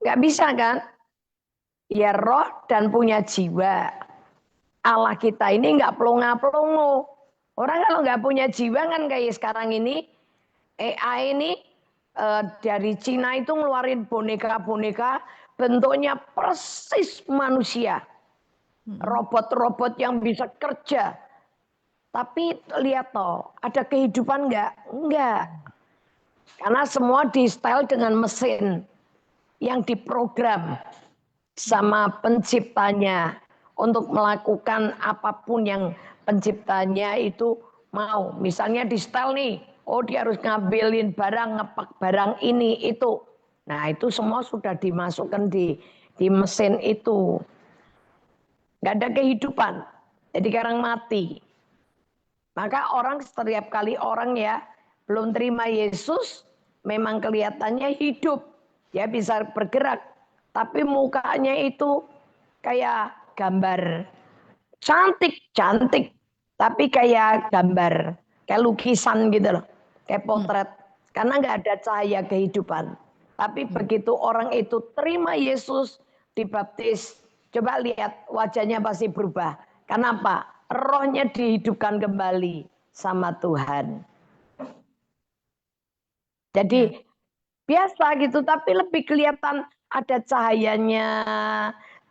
Gak bisa kan? Ya roh dan punya jiwa. Allah kita ini gak pelongo-pelongo. Orang kalau gak punya jiwa kan kayak sekarang ini, AI ini dari Cina itu ngeluarin boneka-boneka bentuknya persis manusia. Robot-robot yang bisa kerja. Tapi lihat toh, ada kehidupan enggak? Enggak. Karena semua di style dengan mesin yang diprogram sama penciptanya untuk melakukan apapun yang penciptanya itu mau. Misalnya di style nih, oh dia harus ngambilin barang, ngepak barang ini itu. Nah itu semua sudah dimasukkan di mesin itu. Nggak ada kehidupan, jadi sekarang mati. Maka orang setiap kali orang ya belum terima Yesus, memang kelihatannya hidup, ya bisa bergerak, tapi mukanya itu kayak gambar cantik, tapi kayak gambar, kayak lukisan gitu loh, kayak potret, karena nggak ada cahaya kehidupan. Tapi begitu orang itu terima Yesus, dibaptis, coba lihat wajahnya pasti berubah. Kenapa? Rohnya dihidupkan kembali sama Tuhan. Jadi biasa gitu, tapi lebih kelihatan ada cahayanya.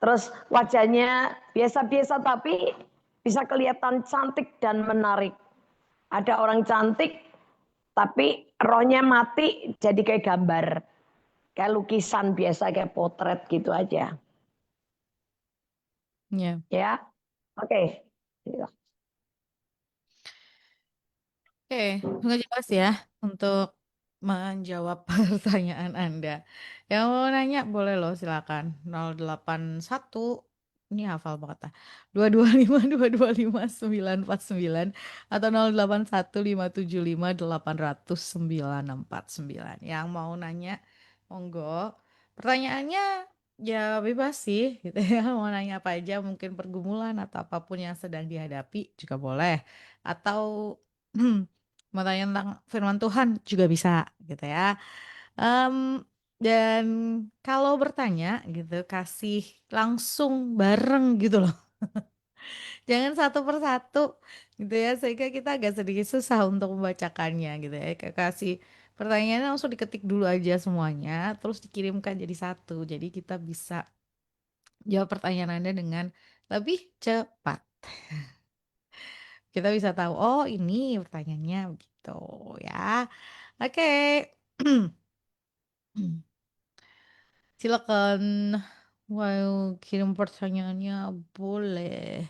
Terus wajahnya biasa-biasa tapi bisa kelihatan cantik dan menarik. Ada orang cantik tapi rohnya mati jadi kayak gambar. Kayak lukisan biasa, kayak potret gitu aja. Ya, oke. Oke, nggak jelas ya untuk menjawab pertanyaan Anda. Yang mau nanya boleh loh silakan. 081 ini hafal banget ah. 225 225 949 atau 081575 800 949. Yang mau nanya monggo. Pertanyaannya Ya bebas sih gitu ya. Mau nanya apa aja, mungkin pergumulan atau apapun yang sedang dihadapi juga boleh. Atau mau tanya tentang firman Tuhan juga bisa gitu ya. Em, dan kalau bertanya gitu, kasih langsung bareng gitu loh. Jangan satu persatu gitu ya, sehingga kita agak sedikit susah untuk membacakannya gitu ya. Kasih pertanyaannya langsung diketik dulu aja semuanya, terus dikirimkan jadi satu. Jadi kita bisa jawab pertanyaan Anda dengan lebih cepat. Kita bisa tahu, oh ini pertanyaannya begitu ya. Oke. Silakan. Wow, kirim pertanyaannya boleh.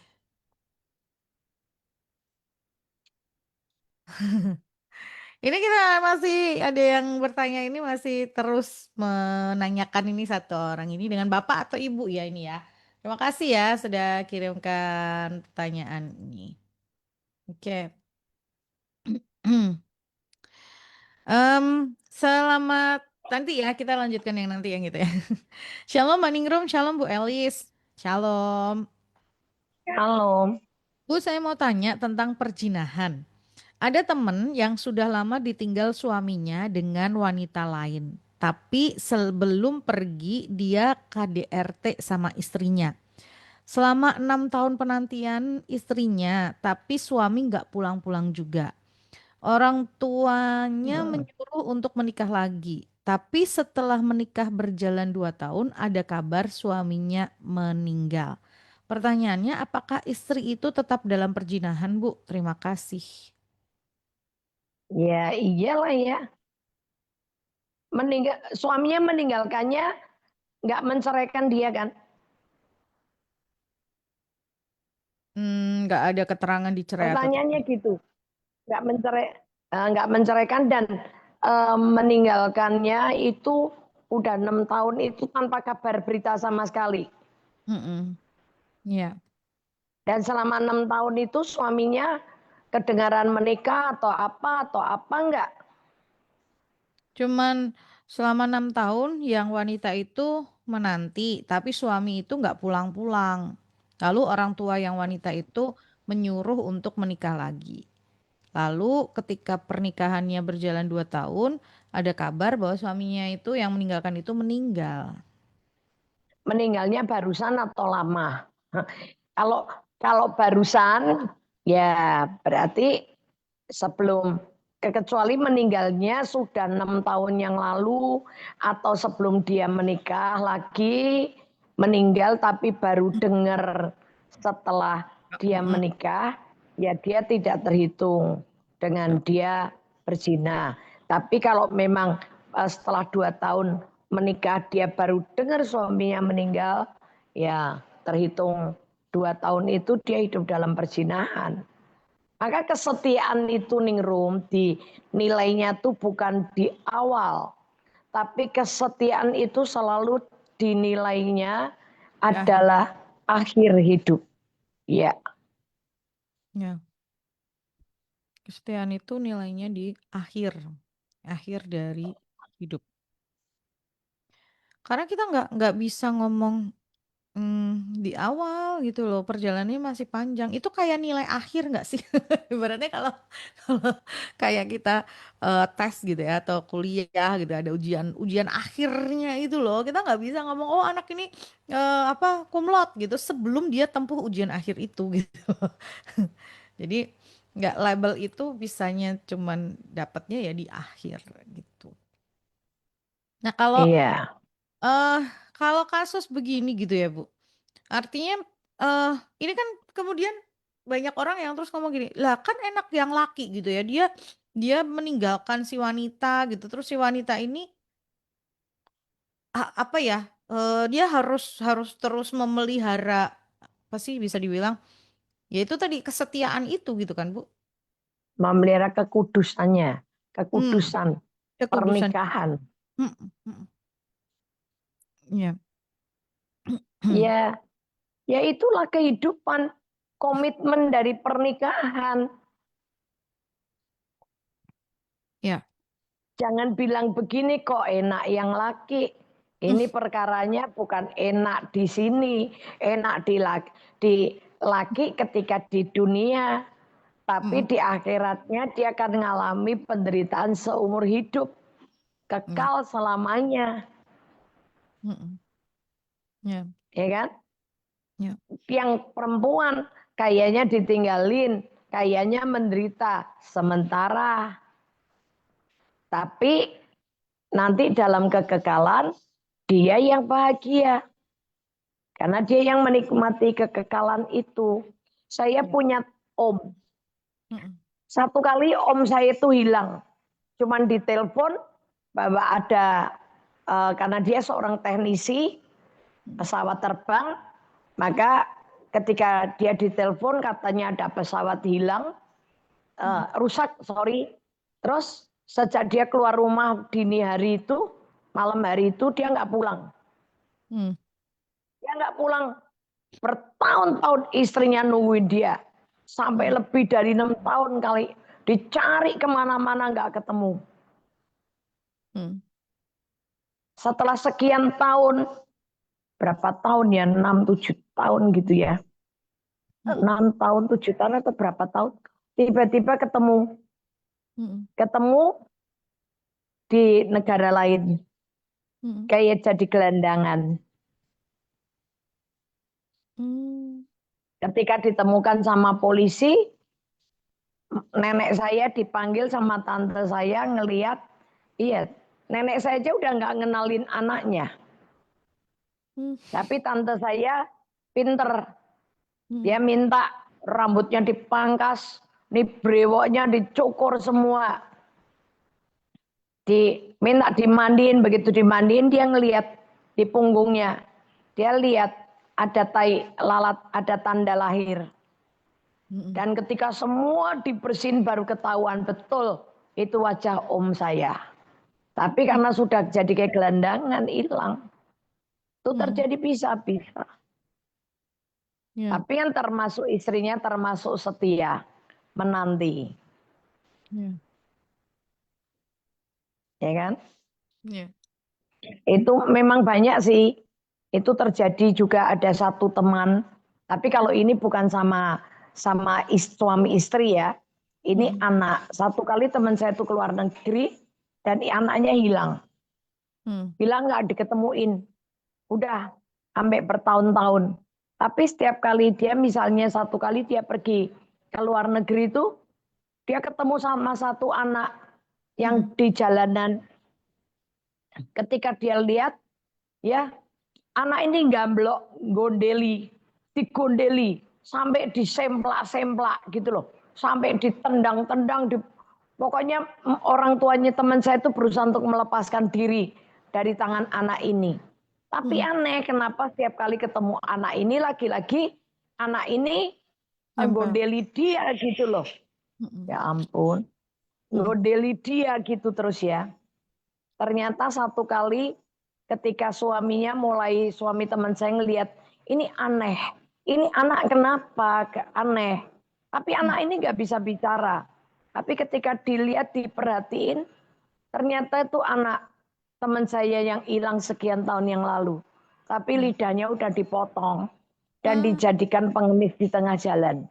Ini kita masih ada yang bertanya ini masih terus menanyakan ini satu orang ini dengan Bapak atau Ibu ya ini ya. Terima kasih ya sudah kirimkan pertanyaan ini. Oke. Selamat nanti ya kita lanjutkan yang nanti yang gitu ya. Shalom Maningrum, shalom Bu Elis. Shalom. Halo. Bu, saya mau tanya tentang perjinahan. Ada temen yang sudah lama ditinggal suaminya dengan wanita lain. Tapi sebelum pergi dia KDRT sama istrinya. Selama 6 tahun penantian istrinya, tapi suami nggak pulang-pulang juga. Orang tuanya menyuruh untuk menikah lagi. Tapi setelah menikah berjalan 2 tahun, ada kabar suaminya meninggal. Pertanyaannya, apakah istri itu tetap dalam perjinahan, Bu? Terima kasih. Ya iyalah ya. Suaminya meninggalkannya, nggak menceraikan dia kan? Nggak ada keterangan di cerai atau Pertanyaannya tidak. gitu. Nggak nggak menceraikan dan meninggalkannya itu udah 6 tahun itu tanpa kabar berita sama sekali. Mm-mm. Ya, Dan selama 6 tahun itu suaminya kedengaran menikah atau apa enggak? cuman selama 6 tahun yang wanita itu menanti, tapi suami itu nggak pulang-pulang. Lalu orang tua yang wanita itu menyuruh untuk menikah lagi. Lalu ketika pernikahannya berjalan 2 tahun, ada kabar bahwa suaminya itu yang meninggalkan itu meninggal. Meninggalnya barusan atau lama? Kalau kalau barusan ya berarti sebelum kecuali meninggalnya sudah 6 tahun yang lalu atau sebelum dia menikah lagi meninggal tapi baru dengar setelah dia Mm-mm. menikah ya dia tidak terhitung dengan dia berzina. Tapi kalau memang setelah 2 tahun menikah dia baru dengar suaminya meninggal ya terhitung 2 tahun itu dia hidup dalam perzinahan. Maka kesetiaan itu ningrum di nilainya tuh bukan di awal, tapi kesetiaan itu selalu dinilainya Di akhir. adalah akhir hidup. Ya, Ya, kesetiaan itu nilainya di akhir, akhir dari hidup. Karena kita nggak bisa ngomong di awal gitu loh, perjalanannya masih panjang. Itu kayak nilai akhir nggak sih? Ibaratnya kalau kalau kayak kita tes gitu ya atau kuliah gitu ada ujian ujian akhirnya itu loh. Kita nggak bisa ngomong oh anak ini apa kumlot gitu sebelum dia tempuh ujian akhir itu gitu. Jadi nggak label itu bisanya cuman dapatnya ya di akhir gitu. Nah iya. eh kalau kasus begini gitu ya Bu. Artinya eh ini kan kemudian banyak orang yang terus ngomong gini, lah kan enak yang laki gitu ya. Dia dia meninggalkan si wanita gitu. Terus si wanita ini apa ya? Dia harus harus terus memelihara apa sih bisa dibilang? Ya itu tadi kesetiaan itu gitu kan, Bu. Memelihara kekudusannya, Hmm, kekudusan kekudusan. pernikahan. Hmm, hmm, ya. Ya, ya itulah kehidupan, komitmen dari pernikahan. Ya. Jangan bilang begini kok enak yang laki. Ini perkaranya bukan enak di sini, enak di laki ketika di dunia, tapi di akhiratnya dia akan mengalami penderitaan seumur hidup, Ya. kekal selamanya, Ya. ya kan? Ya. Yang perempuan kayaknya ditinggalin, kayaknya menderita sementara, tapi nanti dalam kekekalan dia yang bahagia. Karena dia yang menikmati kekekalan itu. Saya Ya. punya om. Mm-mm. Satu kali om saya itu hilang. Cuman ditelepon bahwa ada, karena dia seorang teknisi pesawat terbang, maka ketika dia ditelepon katanya ada pesawat hilang, rusak, sorry. Terus sejak dia keluar rumah dini hari itu, malam hari itu dia nggak pulang. Mm. Dia nggak pulang. Bertahun-tahun istrinya nungguin dia. Sampai lebih dari 6 tahun kali. Dicari kemana-mana nggak ketemu. Mm. Setelah sekian tahun, berapa tahun ya, 6-7 tahun gitu ya. Mm. 6 tahun, 7 tahun atau berapa tahun. Tiba-tiba ketemu. Mm. Ketemu di negara lain. Mm. Kayak jadi gelandangan. Mm. Ketika ditemukan sama polisi, nenek saya dipanggil sama tante saya ngeliat, iya, nenek saya aja udah nggak ngenalin anaknya. Mm. Tapi tante saya pinter, Mm. dia minta rambutnya dipangkas, nih brewoknya dicukur semua, diminta dimandiin, begitu dimandiin dia ngeliat di punggungnya, dia lihat ada tai lalat, ada tanda lahir. Mm. Dan ketika semua dibersihin baru ketahuan betul itu wajah om saya. Tapi karena sudah jadi kayak gelandangan hilang. Itu Mm. terjadi bisa-bisa. Ya. Tapi yang termasuk istrinya termasuk setia, menanti, Ya. ya kan? Ya. Itu memang banyak sih. Itu terjadi juga ada satu teman. Tapi kalau ini bukan sama suami istri ya. Ini Mm. anak. Satu kali teman saya itu keluar negeri dan anaknya hilang. Mm. Hilang nggak diketemuin. Udah sampai bertahun-tahun. Tapi setiap kali dia misalnya satu kali dia pergi ke luar negeri itu, dia ketemu sama satu anak yang Mm. di jalanan. Ketika dia lihat, ya anak ini gamblok, gondeli, digondeli, sampai disemplak-semplak gitu loh. Sampai ditendang-tendang, pokoknya orang tuanya teman saya itu berusaha untuk melepaskan diri dari tangan anak ini. Tapi Mm. aneh, kenapa setiap kali ketemu anak ini lagi-lagi anak ini Nempel. gondeli dia gitu loh. Mm. Ya ampun, Mm. gondeli dia gitu terus ya. Ternyata satu kali ketika suami teman saya ngelihat ini aneh, ini anak kenapa aneh. Tapi Mm. anak ini nggak bisa bicara. Tapi ketika dilihat diperhatiin, ternyata itu anak teman saya yang hilang sekian tahun yang lalu. Tapi Mm. lidahnya udah dipotong dan Ah. dijadikan pengemis di tengah jalan.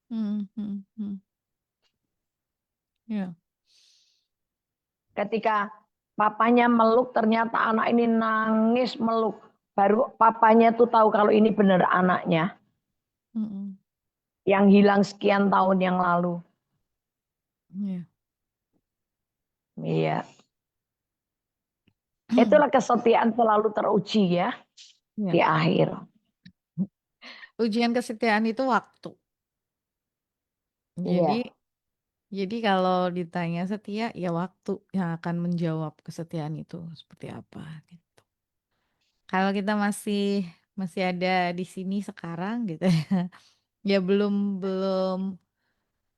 Mm. Mm. Mm. Ya. Ketika papanya meluk, ternyata anak ini nangis meluk. Baru papanya tuh tahu kalau ini benar anaknya Mm. yang hilang sekian tahun yang lalu. Ya. Iya, itulah kesetiaan selalu teruji ya di Ya. akhir. Ujian kesetiaan itu waktu. Jadi, Iya, kalau ditanya setia, ya waktu yang akan menjawab kesetiaan itu seperti apa gitu. Kalau kita masih masih ada di sini sekarang gitu, ya belum belum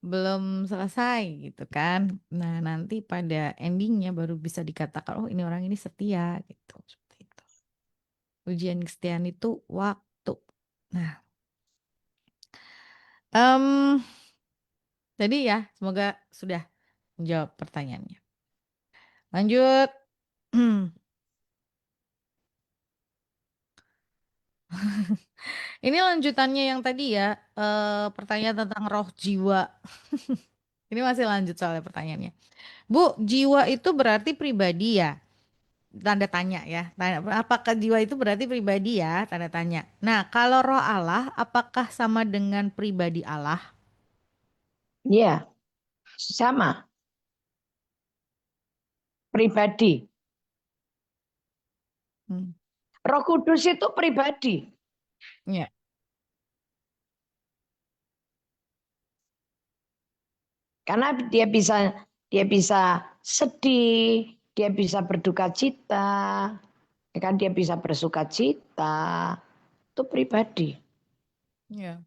belum selesai gitu kan. Nah, nanti pada endingnya baru bisa dikatakan, oh ini orang ini setia gitu. Seperti itu. Ujian kesetiaan itu waktu. Nah, em tadi ya, semoga sudah menjawab pertanyaannya. Lanjut. Ini lanjutannya yang tadi ya, pertanyaan tentang roh jiwa. Ini masih lanjut soalnya pertanyaannya. Bu, jiwa itu berarti pribadi ya? Tanda tanya ya. Apakah jiwa itu berarti pribadi ya? Tanda tanya. Nah, kalau roh Allah, apakah sama dengan pribadi Allah? Ya, sama. Pribadi. Hmm. Roh Kudus itu pribadi. Ya. Karena dia bisa sedih, dia bisa berduka cita, ya kan dia bisa bersuka cita. Itu pribadi. Ya.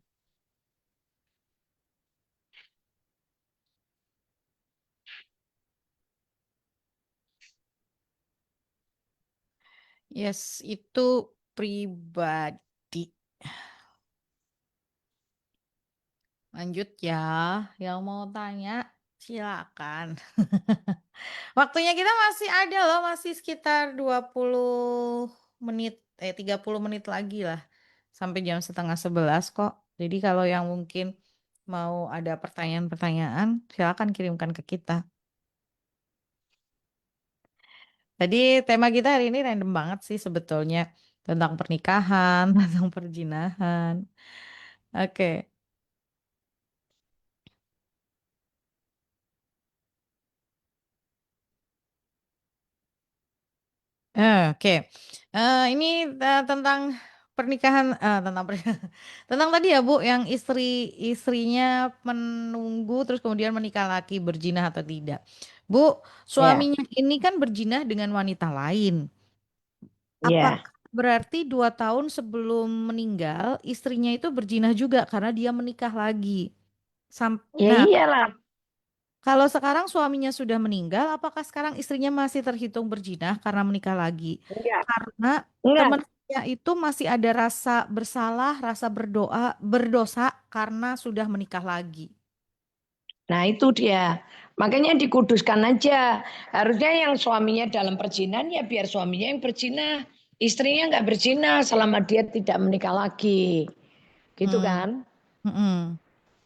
Yes, itu pribadi. Lanjut ya. Yang mau tanya, silakan. Waktunya kita masih ada loh, masih sekitar 20 menit, 30 menit lagi lah. Sampai jam setengah 11 kok. Jadi kalau yang mungkin mau ada pertanyaan-pertanyaan, silakan kirimkan ke kita. Tadi tema kita hari ini random banget sih sebetulnya. Tentang pernikahan, tentang perjinahan. Oke. Oke. Ini tentang pernikahan, tentang tadi ya Bu, yang istrinya menunggu terus kemudian menikah lagi berzina atau tidak. Bu, Ya, suaminya ini kan berzina dengan wanita lain. ya. Apakah berarti 2 tahun sebelum meninggal istrinya itu berzina juga karena dia menikah lagi? Ya Nah, iyalah. kalau sekarang suaminya sudah meninggal, apakah sekarang istrinya masih terhitung berzina karena menikah lagi? Enggak. Karena Enggak. temannya itu masih ada rasa bersalah, rasa berdosa karena sudah menikah lagi. Nah itu dia. Makanya dikuduskan aja. Harusnya yang suaminya dalam perjinan ya biar suaminya yang berzina. Istrinya nggak berzina selama dia tidak menikah lagi. Gitu Hmm. kan? Mm-mm.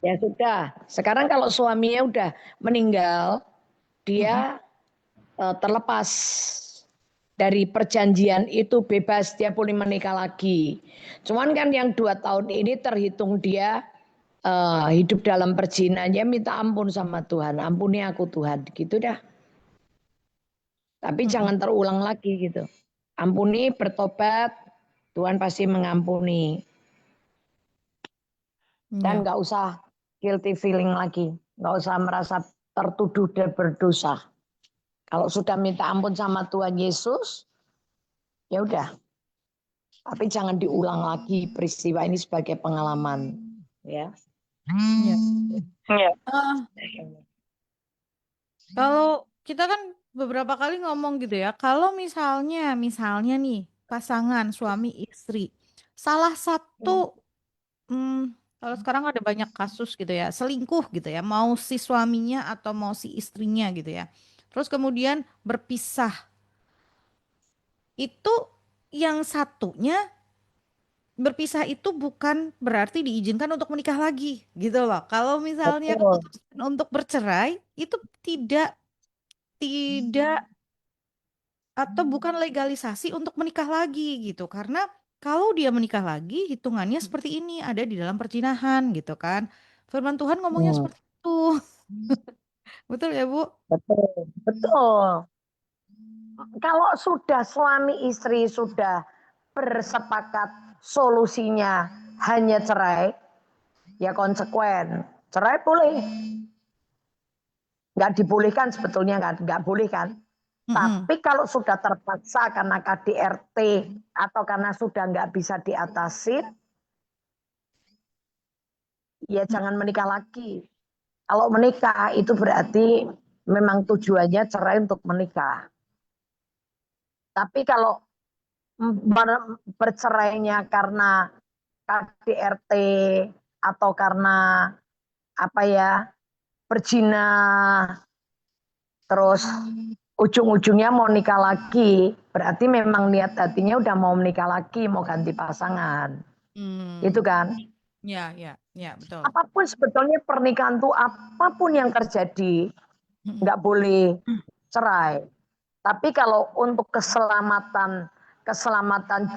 Ya sudah. Sekarang kalau suaminya udah meninggal, Mm-mm. dia terlepas dari perjanjian itu bebas dia boleh menikah lagi. Cuman kan yang 2 tahun ini terhitung dia hidup dalam perzinannya minta ampun sama Tuhan. Ampuni aku Tuhan. Gitu dah. Tapi Mm-mm. jangan terulang lagi gitu. Ampuni, bertobat, Tuhan pasti mengampuni. Dan Ya. nggak usah guilty feeling lagi. Nggak usah merasa tertuduh dan berdosa. Kalau sudah minta ampun sama Tuhan Yesus, ya udah. Tapi jangan diulang lagi peristiwa ini sebagai pengalaman. Ya. Ya. Ya. Ah, kalau kita kan beberapa kali ngomong gitu ya, kalau misalnya nih pasangan suami istri, salah satu Hmm, kalau sekarang ada banyak kasus gitu ya, selingkuh gitu ya, mau si suaminya atau mau si istrinya gitu ya. Terus kemudian berpisah. Itu yang satunya berpisah itu bukan berarti diizinkan untuk menikah lagi gitu loh. Kalau misalnya Betul. keputusan untuk bercerai itu tidak tidak atau bukan legalisasi untuk menikah lagi gitu. Karena kalau dia menikah lagi hitungannya seperti ini ada di dalam perjinahan gitu kan. Firman Tuhan ngomongnya Hmm, seperti itu. Betul ya, Bu? betul. Betul. Kalau sudah suami istri sudah bersepakat solusinya hanya cerai, ya konsekuen. Cerai boleh, nggak dibolehkan sebetulnya kan, nggak boleh kan. Mm-mm. Tapi kalau sudah terpaksa karena KDRT atau karena sudah nggak bisa diatasi, ya jangan menikah lagi. Kalau menikah itu berarti memang tujuannya cerai untuk menikah. Tapi kalau bercerainya karena KDRT atau karena apa ya berzina terus ujung-ujungnya mau nikah lagi, berarti memang niat hatinya udah mau menikah lagi, mau ganti pasangan. Itu kan. Ya, ya, ya, betul. Apapun sebetulnya pernikahan tuh apapun yang terjadi, nggak boleh cerai. Tapi kalau untuk keselamatan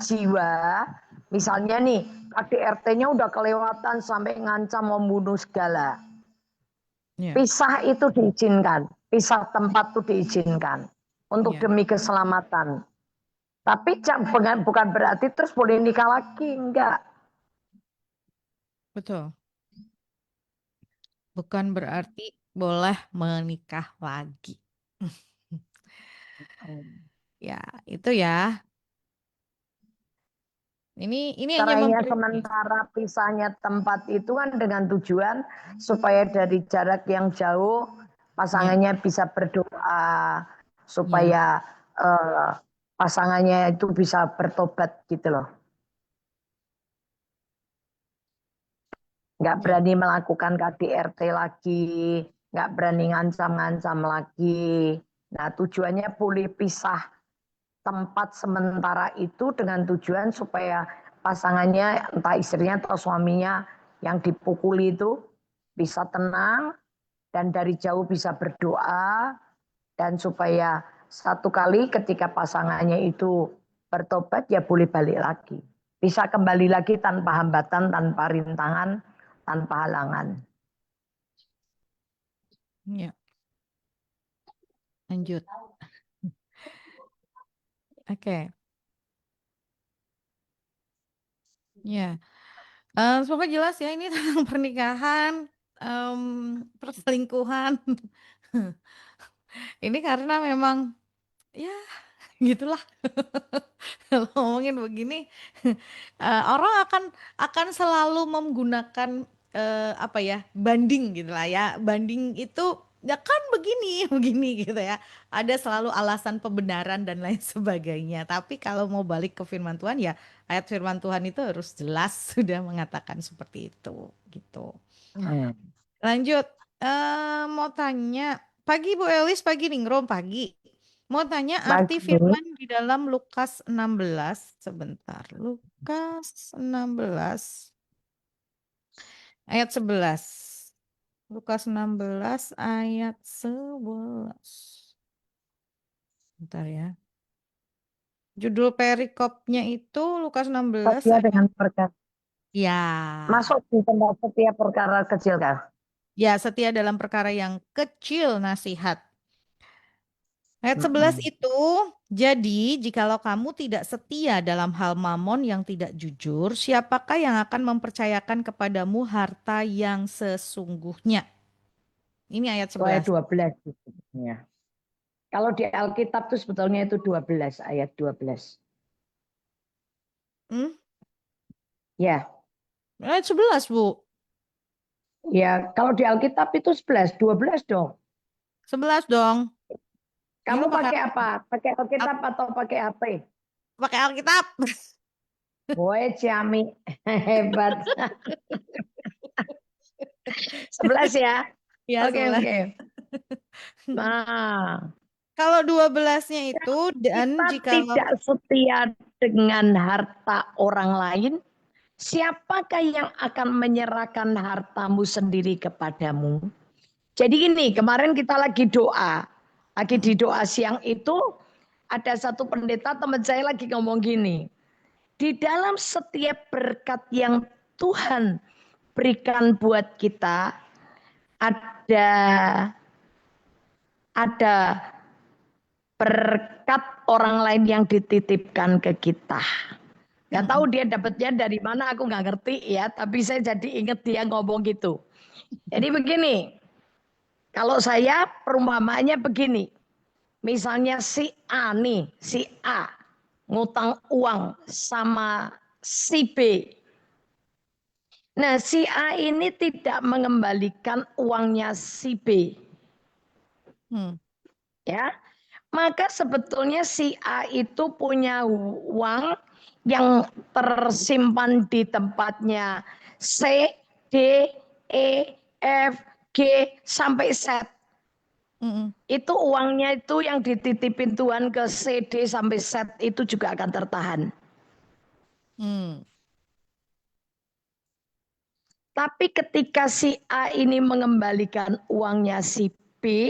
jiwa, misalnya nih KDRT-nya udah kelewatan sampai ngancam membunuh segala. Ya, Pisah itu diizinkan, pisah tempat itu diizinkan untuk ya, demi keselamatan. Tapi bukan berarti terus boleh nikah lagi, enggak. betul. Bukan berarti boleh menikah lagi. Ya, itu ya. Ini hanya Cerainya memperiksa. sementara pisahnya tempat itu kan dengan tujuan supaya dari jarak yang jauh Ya, pasangannya bisa berdoa ya, supaya eh, pasangannya itu bisa bertobat gitu loh. Nggak ya, berani melakukan KDRT lagi, nggak berani ngancam-ngancam lagi. Nah tujuannya boleh pisah tempat sementara itu dengan tujuan supaya pasangannya entah istrinya atau suaminya yang dipukuli itu bisa tenang dan dari jauh bisa berdoa dan supaya satu kali ketika pasangannya itu bertobat ya boleh balik lagi. Bisa kembali lagi tanpa hambatan, tanpa rintangan, tanpa halangan. ya. Lanjut. Oke. Ya. Semoga jelas ya ini tentang pernikahan, em, perselingkuhan. Ini karena memang ya gitulah. Kalau ngomongin begini, orang akan selalu menggunakan apa ya, banding gitu lah ya. Banding itu ya kan begini, begini gitu ya. Ada selalu alasan pembenaran dan lain sebagainya. Tapi kalau mau balik ke firman Tuhan ya, ayat firman Tuhan itu harus jelas sudah mengatakan seperti itu gitu. Lanjut, mau tanya, pagi Bu Elis, pagi Ningrum, pagi. Mau tanya arti Bagi firman di dalam Lukas 16, sebentar. Lukas 16 ayat 11. Lukas 16 ayat 11. Bentar ya. Judul perikopnya itu Lukas 16 setia ayat dengan perkara. ya. Masuk di tempat setiap perkara kecil kan? Ya, setia dalam perkara yang kecil nasihat. Ayat 11 itu, jadi jikalau kamu tidak setia dalam hal mamon yang tidak jujur, siapakah yang akan mempercayakan kepadamu harta yang sesungguhnya? Ini ayat Itu ayat 11. 12. Ya. Kalau di Alkitab tuh sebetulnya itu 12, ayat 12. Hmm? Ya, Ayat 11, Bu. ya kalau di Alkitab itu 11, 12 dong. 11 dong. Ini Kamu lu pakai pakai apa? Pakai Alkitab Al- atau pakai HP? pakai Alkitab. Boy, Ciami. Hebat. 11 ya. Ya, Oke, 11. oke. Nah, Kalau 12-nya itu dan kita jikalau tidak setia dengan harta orang lain, siapakah yang akan menyerahkan hartamu sendiri kepadamu? Jadi gini, kemarin kita lagi doa. Lagi di doa siang itu ada satu pendeta teman saya lagi ngomong gini. Di dalam setiap berkat yang Tuhan berikan buat kita ada ada berkat orang lain yang dititipkan ke kita. Gak tahu dia dapatnya dari mana, aku nggak ngerti ya. Tapi saya jadi ingat dia ngomong gitu. Jadi begini, kalau saya perumpamaannya begini. Misalnya si A nih, si A ngutang uang sama si B. Nah, si A ini tidak mengembalikan uangnya si B, hmm, ya. Maka sebetulnya si A itu punya uang yang tersimpan di tempatnya C, D, E, F, G sampai Z. Itu uangnya itu yang dititipin Tuhan ke CD sampai Z itu juga akan tertahan. Tapi ketika si A ini mengembalikan uangnya si B,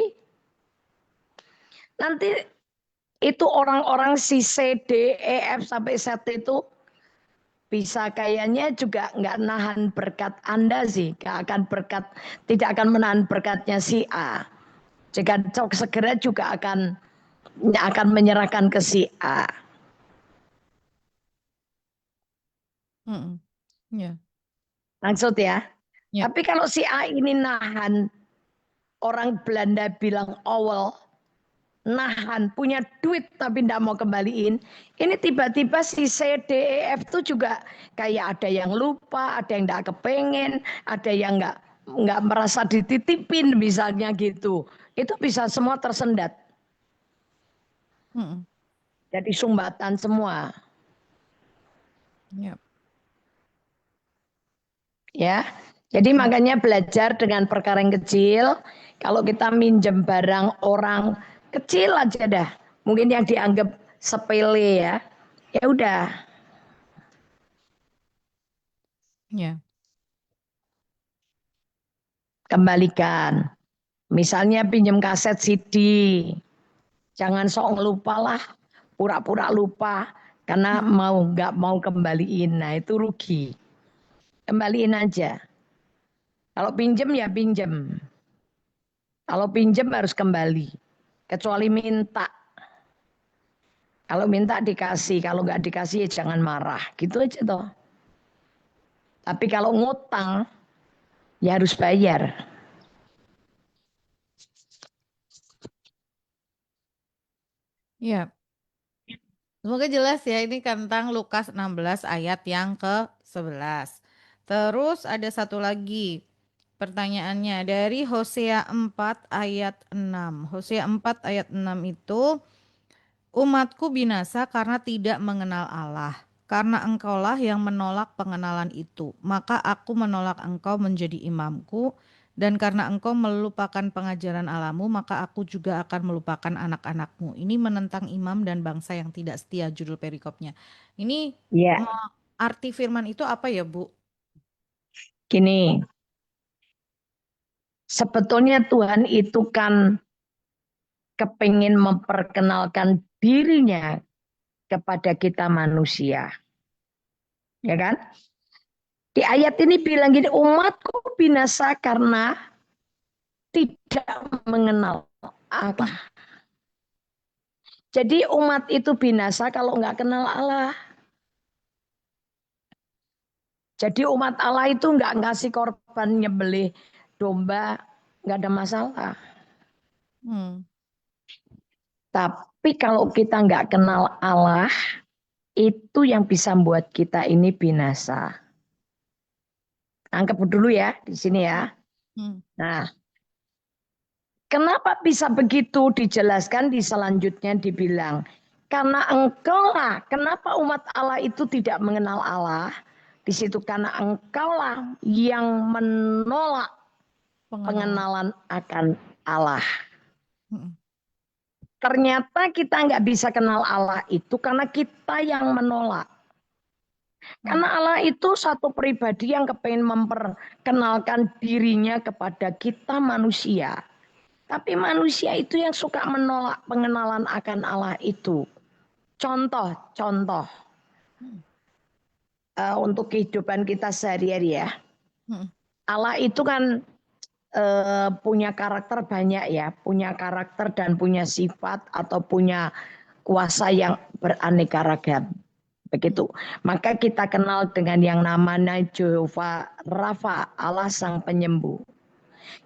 nanti itu orang-orang si C, D, E, F sampai Z itu bisa kayaknya juga nggak nahan berkat Anda sih, tidak akan menahan berkatnya si A. Jika segera juga akan menyerahkan ke si A. Ya. Maksud ya. Ya. Tapi kalau si A ini nahan, orang Belanda bilang awal, nahan, punya duit tapi tidak mau kembaliin. Ini tiba-tiba si C, D, E, F itu juga kayak ada yang lupa, ada yang tidak kepengen, ada yang nggak merasa dititipin misalnya gitu. Itu bisa semua tersendat. Jadi sumbatan semua. Ya. Ya. Jadi makanya belajar dengan perkara yang kecil. Kalau kita minjem barang orang kecil aja dah. Mungkin yang dianggap sepele ya. Ya udah. Ya. Kembalikan. Misalnya pinjam kaset CD. Jangan sok lupa lah. Pura-pura lupa. Karena nggak mau kembaliin. Nah itu rugi. Kembaliin aja. Kalau pinjem ya pinjem. Kalau pinjem harus kembali. Kecuali minta. Kalau minta dikasih, kalau nggak dikasih ya jangan marah. Gitu aja toh. Tapi kalau ngutang, ya harus bayar. Ya. Semoga jelas ya, ini tentang Lukas 16 ayat yang ke-11. Terus ada satu lagi pertanyaannya dari Hosea 4 ayat 6. Hosea 4 ayat 6 itu, umatku binasa karena tidak mengenal Allah. Karena engkaulah yang menolak pengenalan itu, maka aku menolak engkau menjadi imamku. Dan karena engkau melupakan pengajaran Allahmu, maka aku juga akan melupakan anak-anakmu. Ini menentang imam dan bangsa yang tidak setia, judul perikopnya. Ini Ya, arti firman itu apa ya, Bu? gini. Sebetulnya Tuhan itu kan kepingin memperkenalkan dirinya kepada kita manusia. Ya kan? Di ayat ini bilang gini, umatku binasa karena tidak mengenal Allah. Jadi umat itu binasa kalau nggak kenal Allah. Jadi umat Allah itu nggak ngasih korban nyembelih domba, nggak ada masalah. Tapi kalau kita nggak kenal Allah, itu yang bisa membuat kita ini binasa. Anggap dulu ya di sini ya. Nah, kenapa bisa begitu dijelaskan di selanjutnya dibilang. Karena engkaulah, kenapa umat Allah itu tidak mengenal Allah? Di situ karena engkaulah yang menolak pengenalan akan Allah. Ternyata kita nggak bisa kenal Allah itu karena kita yang menolak. Karena Allah itu satu pribadi yang kepengen memperkenalkan dirinya kepada kita manusia. Tapi manusia itu yang suka menolak pengenalan akan Allah itu. Contoh untuk kehidupan kita sehari-hari ya. Allah itu kan punya karakter banyak ya, punya karakter dan punya sifat atau punya kuasa yang beraneka ragam. Begitu. Maka kita kenal dengan yang namanya Jehovah Rafa, Allah Sang Penyembuh.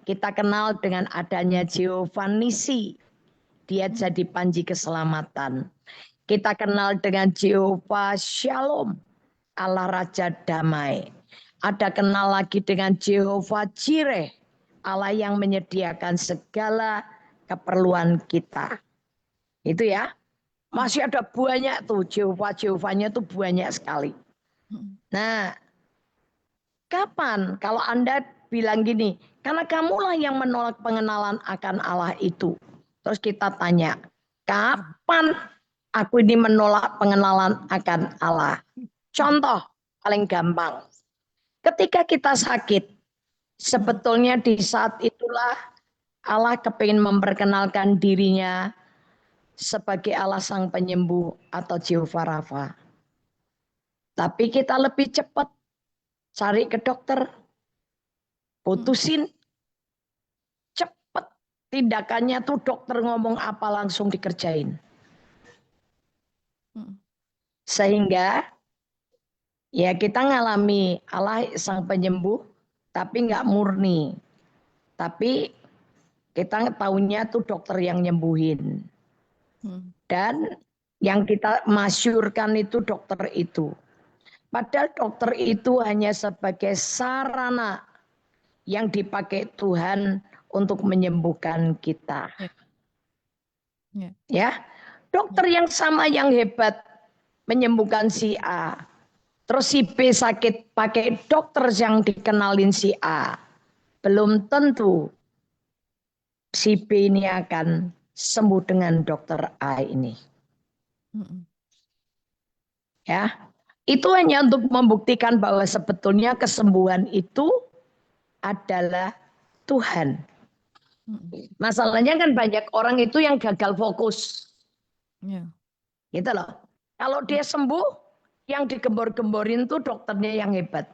Kita kenal dengan adanya Jehovah Nisi, dia jadi panji keselamatan. Kita kenal dengan Jehovah Shalom, Allah Raja Damai. Ada kenal lagi dengan Jehovah Jireh, Allah yang menyediakan segala keperluan kita. Itu ya. Masih ada banyak tuh Jehovah-Jehovahnya tuh banyak sekali. Nah, kapan kalau Anda bilang gini, karena kamulah yang menolak pengenalan akan Allah itu. Terus kita tanya, kapan aku ini menolak pengenalan akan Allah? Contoh paling gampang. Ketika kita sakit, sebetulnya di saat itulah Allah kepingin memperkenalkan dirinya sebagai Allah sang penyembuh atau Jehovah Rafa. Tapi kita lebih cepat cari ke dokter, putusin, cepet tindakannya tuh dokter ngomong apa langsung dikerjain. Sehingga ya kita ngalami Allah sang penyembuh tapi nggak murni. Tapi kita tahunya tuh dokter yang nyembuhin. Dan yang kita masyurkan itu dokter itu. Padahal dokter itu hanya sebagai sarana yang dipakai Tuhan untuk menyembuhkan kita. Ya, dokter yang sama yang hebat menyembuhkan si A. Terus si B sakit pakai dokter yang dikenalin si A. Belum tentu si B ini akan sembuh dengan dokter A ini. Ya, itu hanya untuk membuktikan bahwa sebetulnya kesembuhan itu adalah Tuhan. Masalahnya kan banyak orang itu yang gagal fokus. Gitu loh. Kalau dia sembuh, yang digembor-gemborin tuh dokternya yang hebat.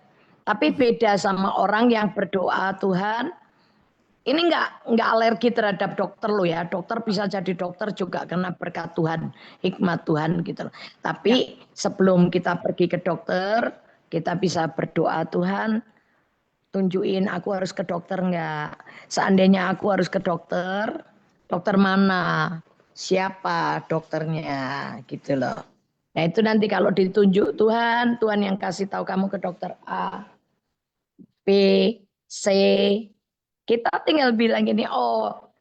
Tapi beda sama orang yang berdoa, Tuhan, ini nggak alergi terhadap dokter lo ya. Dokter bisa jadi dokter juga karena berkat Tuhan, hikmat Tuhan gitu loh. Tapi sebelum kita pergi ke dokter, kita bisa berdoa, Tuhan, tunjukin aku harus ke dokter nggak? Seandainya aku harus ke dokter, dokter mana? Siapa dokternya? Gitu loh. Nah itu nanti kalau ditunjuk Tuhan, Tuhan yang kasih tahu kamu ke dokter A, B, C. Kita tinggal bilang gini, oh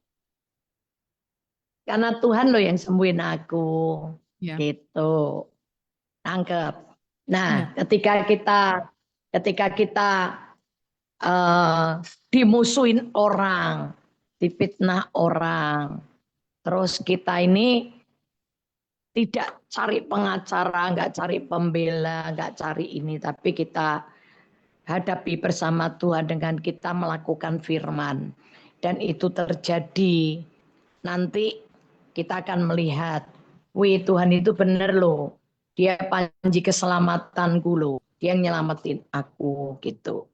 karena Tuhan loh yang sembuhin aku. Gitu. Tangkep. Nah ketika kita dimusuhin orang, difitnah orang, terus kita ini tidak cari pengacara, nggak cari pembela, nggak cari ini, tapi kita hadapi bersama Tuhan dengan kita melakukan firman. Dan itu terjadi. Nanti kita akan melihat, wih Tuhan itu benar loh. Dia panji keselamatanku loh. Dia nyelamatin aku gitu.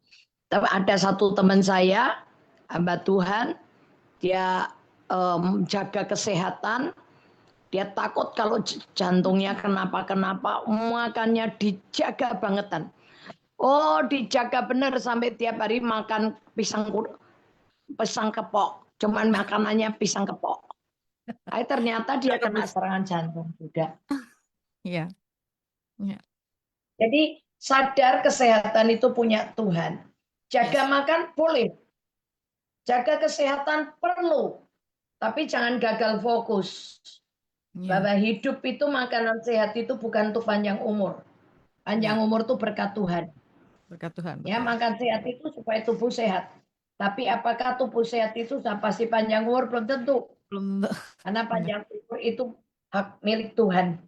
Tapi ada satu teman saya, hamba Tuhan, dia jaga kesehatan. Dia takut kalau jantungnya kenapa-kenapa, makannya dijaga bangetan. Oh, dijaga benar sampai tiap hari makan pisang kepok. Cuman makanannya pisang kepok. Ternyata dia kena serangan jantung juga. Iya. Jadi sadar kesehatan itu punya Tuhan. Jaga makan boleh. Jaga kesehatan perlu. Tapi jangan gagal fokus. Bahwa hidup itu makanan sehat itu bukan untuk panjang umur. Panjang umur itu berkat Tuhan. Berkat Tuhan. Ya, makan sehat itu supaya tubuh sehat. Tapi apakah tubuh sehat itu pasti panjang umur? Belum tentu. Belum. Karena panjang umur itu hak milik Tuhan.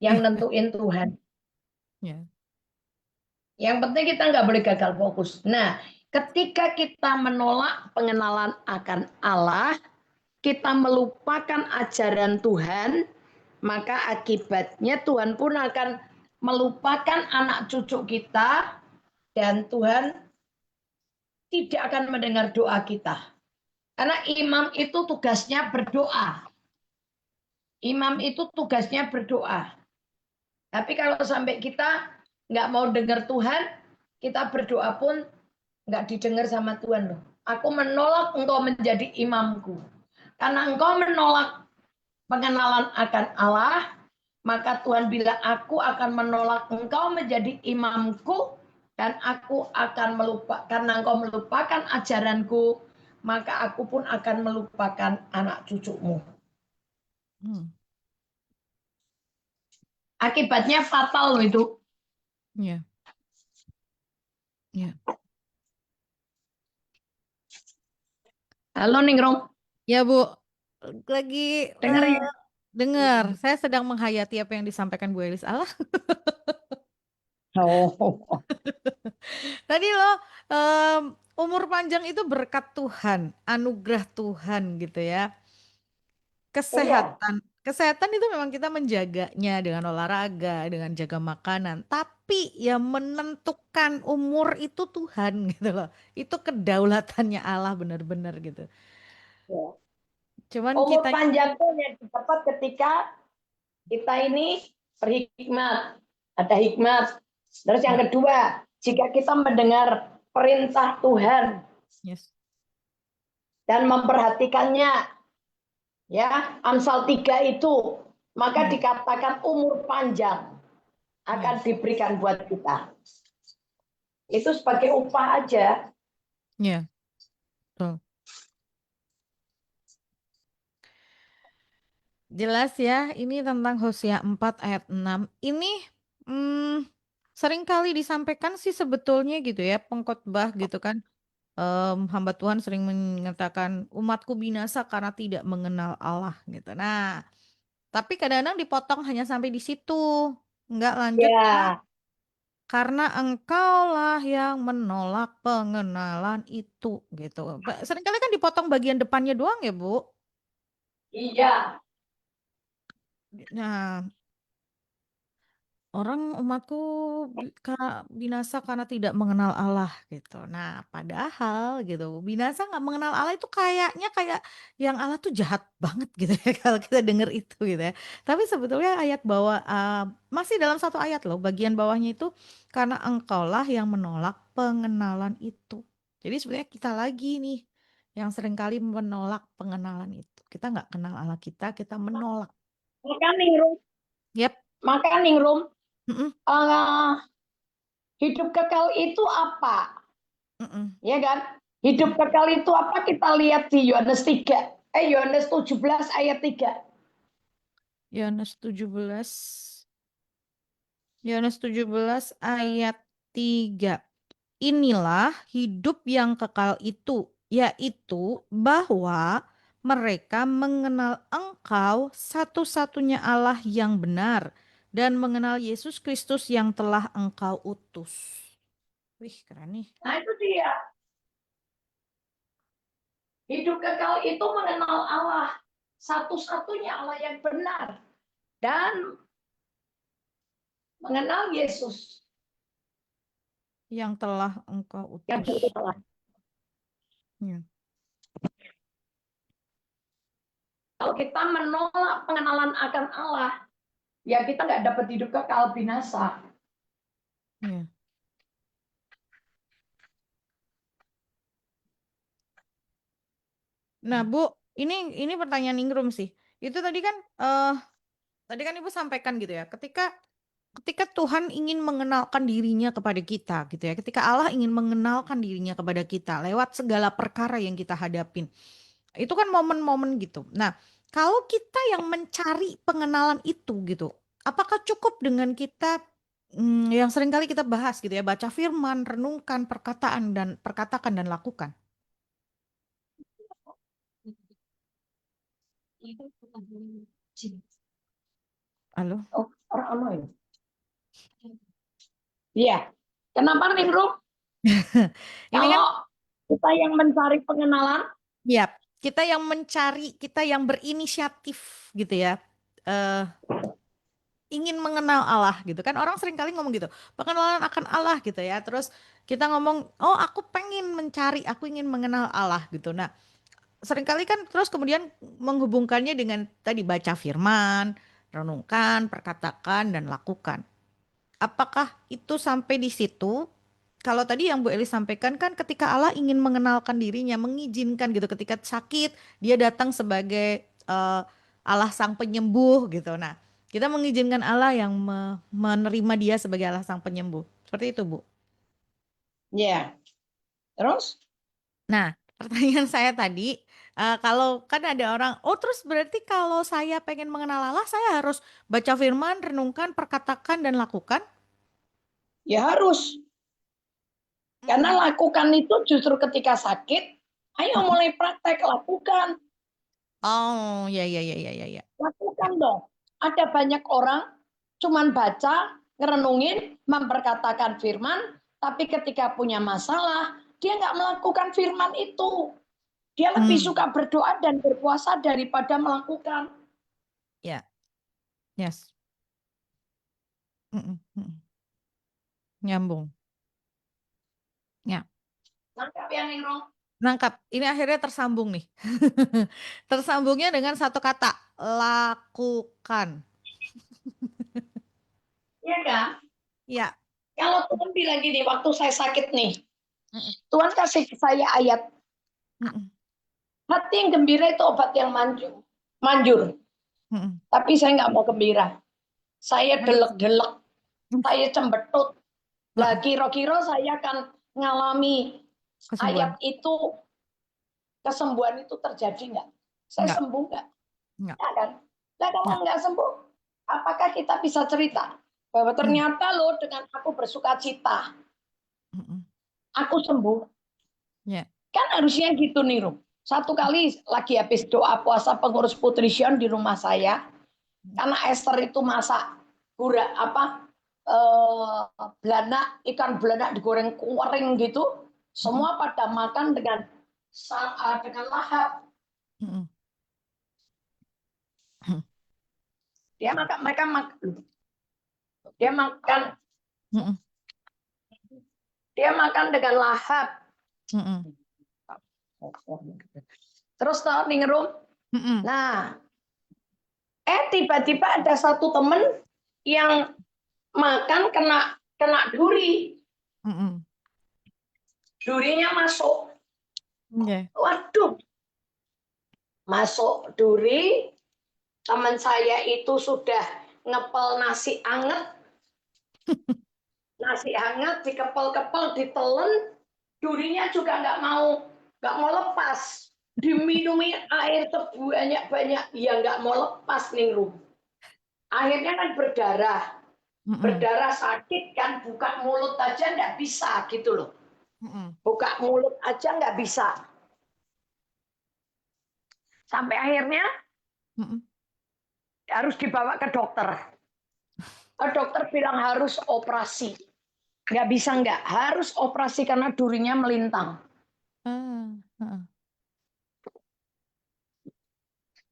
Yang nentuin Tuhan. Yang penting kita nggak boleh gagal fokus. Nah, ketika kita menolak pengenalan akan Allah, kita melupakan ajaran Tuhan, maka akibatnya Tuhan pun akan melupakan anak cucu kita dan Tuhan tidak akan mendengar doa kita. Karena imam itu tugasnya berdoa. Imam itu tugasnya berdoa. Tapi kalau sampai kita nggak mau dengar Tuhan, kita berdoa pun nggak didengar sama Tuhan loh. Aku menolak engkau menjadi imamku. Karena engkau menolak pengenalan akan Allah, maka Tuhan bilang, aku akan menolak engkau menjadi imamku, dan aku akan melupakan, karena engkau melupakan ajaranku, maka aku pun akan melupakan anak cucumu. Akibatnya fatal loh itu. Halo Ningrum, Ya Bu, lagi dengar eh, ya? dengar. Saya sedang menghayati apa yang disampaikan Bu Elis. Allah, Oh, tadi loh em, umur panjang itu berkat Tuhan, anugerah Tuhan gitu ya. iya. Kesehatan, kesehatan itu memang kita menjaganya dengan olahraga, dengan jaga makanan. Tapi yang menentukan umur itu Tuhan gitu loh. Itu kedaulatannya Allah benar-benar gitu. Ya. Cuman Umur kita, panjang itu yang didapat ketika kita ini berhikmat, ada hikmat. Terus yang ya, kedua, jika kita mendengar perintah Tuhan yes, dan memperhatikannya, ya, Amsal 3 itu, maka ya, dikatakan umur panjang akan yes, diberikan buat kita. Itu sebagai upah aja. ya, betul. Jelas ya, ini tentang Hosea 4 ayat 6. Ini hmm, sering kali disampaikan sih sebetulnya gitu ya, pengkhotbah gitu kan. Hamba Tuhan sering mengatakan umatku binasa karena tidak mengenal Allah gitu. Nah, tapi kadang-kadang dipotong hanya sampai di situ. Nggak lanjut ke Ya, karena engkaulah yang menolak pengenalan itu gitu. Seringkali kan dipotong bagian depannya doang ya, Bu. iya. Nah, orang umatku binasa karena tidak mengenal Allah gitu. Nah, padahal gitu, binasa nggak mengenal Allah itu kayaknya kayak yang Allah tuh jahat banget gitu ya kalau kita denger itu gitu ya. Tapi sebetulnya ayat bawah masih dalam satu ayat loh, bagian bawahnya itu karena engkaulah yang menolak pengenalan itu. Jadi sebenarnya kita lagi nih yang seringkali menolak pengenalan itu. Kita nggak kenal Allah kita menolak. Maka ningrum, Yep. maka ningrum, Mm-mm. uh, hidup kekal itu apa? Mm-mm. Ya kan? Hidup kekal itu apa? Kita lihat di Yohanes 3. Yohanes 17 ayat 3. Yohanes 17, Yohanes 17 ayat 3. Inilah hidup yang kekal itu, yaitu bahwa mereka mengenal Engkau satu-satunya Allah yang benar dan mengenal Yesus Kristus yang telah Engkau utus. Wih, keren nih. Nah itu dia. Hidup kekal itu mengenal Allah. Satu-satunya Allah yang benar. Dan mengenal Yesus Yang telah Engkau yang utus. berusaha. Ya. Kalau kita menolak pengenalan akan Allah, ya kita nggak dapat hidup kekal binasa. Ya. Nah, Bu, ini pertanyaan Ningrum sih. Itu tadi kan Ibu sampaikan gitu ya, ketika ketika Tuhan ingin mengenalkan dirinya kepada kita gitu ya, ketika Allah ingin mengenalkan dirinya kepada kita lewat segala perkara yang kita hadapin. Itu kan momen-momen gitu. Nah, kalau kita yang mencari pengenalan itu gitu, apakah cukup dengan kita yang sering kali kita bahas gitu ya, baca firman, renungkan perkataan dan perkatakan dan lakukan. Halo? Oh, orang ano ya? Iya. Kenapa Ningrum? Ini kan Kalau kita yang mencari pengenalan, ya, kita yang mencari, kita yang berinisiatif gitu ya. eh Ingin mengenal Allah gitu kan. Orang sering kali ngomong gitu, pengenalan akan Allah gitu ya. Terus kita ngomong, "Oh, aku pengen mencari, aku ingin mengenal Allah." gitu. Nah, seringkali kan terus kemudian menghubungkannya dengan tadi baca firman, renungkan, perkatakan dan lakukan. Apakah itu sampai di situ? Kalau tadi yang Bu Eli sampaikan kan ketika Allah ingin mengenalkan dirinya, mengizinkan gitu ketika sakit, dia datang sebagai Allah sang penyembuh gitu. Nah, kita mengizinkan Allah yang menerima dia sebagai Allah sang penyembuh. Seperti itu, Bu. ya. Terus, Nah, pertanyaan saya tadi, kalau kan ada orang, oh terus berarti kalau saya pengen mengenal Allah, saya harus baca firman, renungkan, perkatakan, dan lakukan? ya harus. Karena Mm-mm. lakukan itu justru ketika sakit Ayo mulai praktek, lakukan. Oh, ya, ya, ya, ya, ya, ya. Lakukan dong. Ada banyak orang cuman baca, ngerenungin, memperkatakan firman, tapi ketika punya masalah, dia nggak melakukan firman itu. Dia lebih suka berdoa dan berpuasa daripada melakukan. Ya, yes. Nyambung. Ya. Nangkap ya, Ningro? Nangkap. Ini akhirnya tersambung nih. Tersambungnya dengan satu kata, lakukan. Iya kan? Ya. Kalau Tuhan bilang gini, waktu saya sakit nih, Mm-mm. Tuhan kasih saya ayat, Mm-mm. hati yang gembira itu obat yang manjur. Manjur. Mm-mm. Tapi saya nggak mau gembira. Saya delek-delek, saya cembetut. Lah kira-kira saya akan ngalami Kesembuhan. ayat itu, kesembuhan itu terjadi nggak? Saya Enggak. sembuh nggak? Enggak. Ya kan? Nah kalau Enggak. nggak sembuh, apakah kita bisa cerita bahwa Mm. ternyata loh dengan aku bersuka cita, Mm-mm. aku sembuh? Ya. Kan harusnya gitu nih, Rum. Satu kali lagi habis doa puasa pengurus Putri Sion di rumah saya, karena Esther itu masak belanak, ikan belanak digoreng kering gitu, Mm-mm. semua pada makan dengan lahap. Mm-mm. Dia makan, mereka makan, dia makan, Mm-mm. dia makan dengan lahap. Mm-mm. Terus tahu nih Rum. Mm-mm. Nah, tiba-tiba ada satu temen yang makan kena kena duri. Mm-mm. Durinya masuk. Oke. Waduh, masuk duri. Teman saya itu sudah ngepel nasi hangat dikepel-kepel, ditelen, durinya juga nggak mau lepas. Diminumi air sebanyak-banyak, ya nggak mau lepas nih Rum. Akhirnya kan berdarah. Mm-mm. Berdarah sakit kan, buka mulut aja nggak bisa gitu loh. Mm-mm. Buka mulut aja nggak bisa. Sampai akhirnya Mm-mm. harus dibawa ke dokter. Dokter bilang harus operasi. Nggak bisa nggak, harus operasi karena durinya melintang. Ah.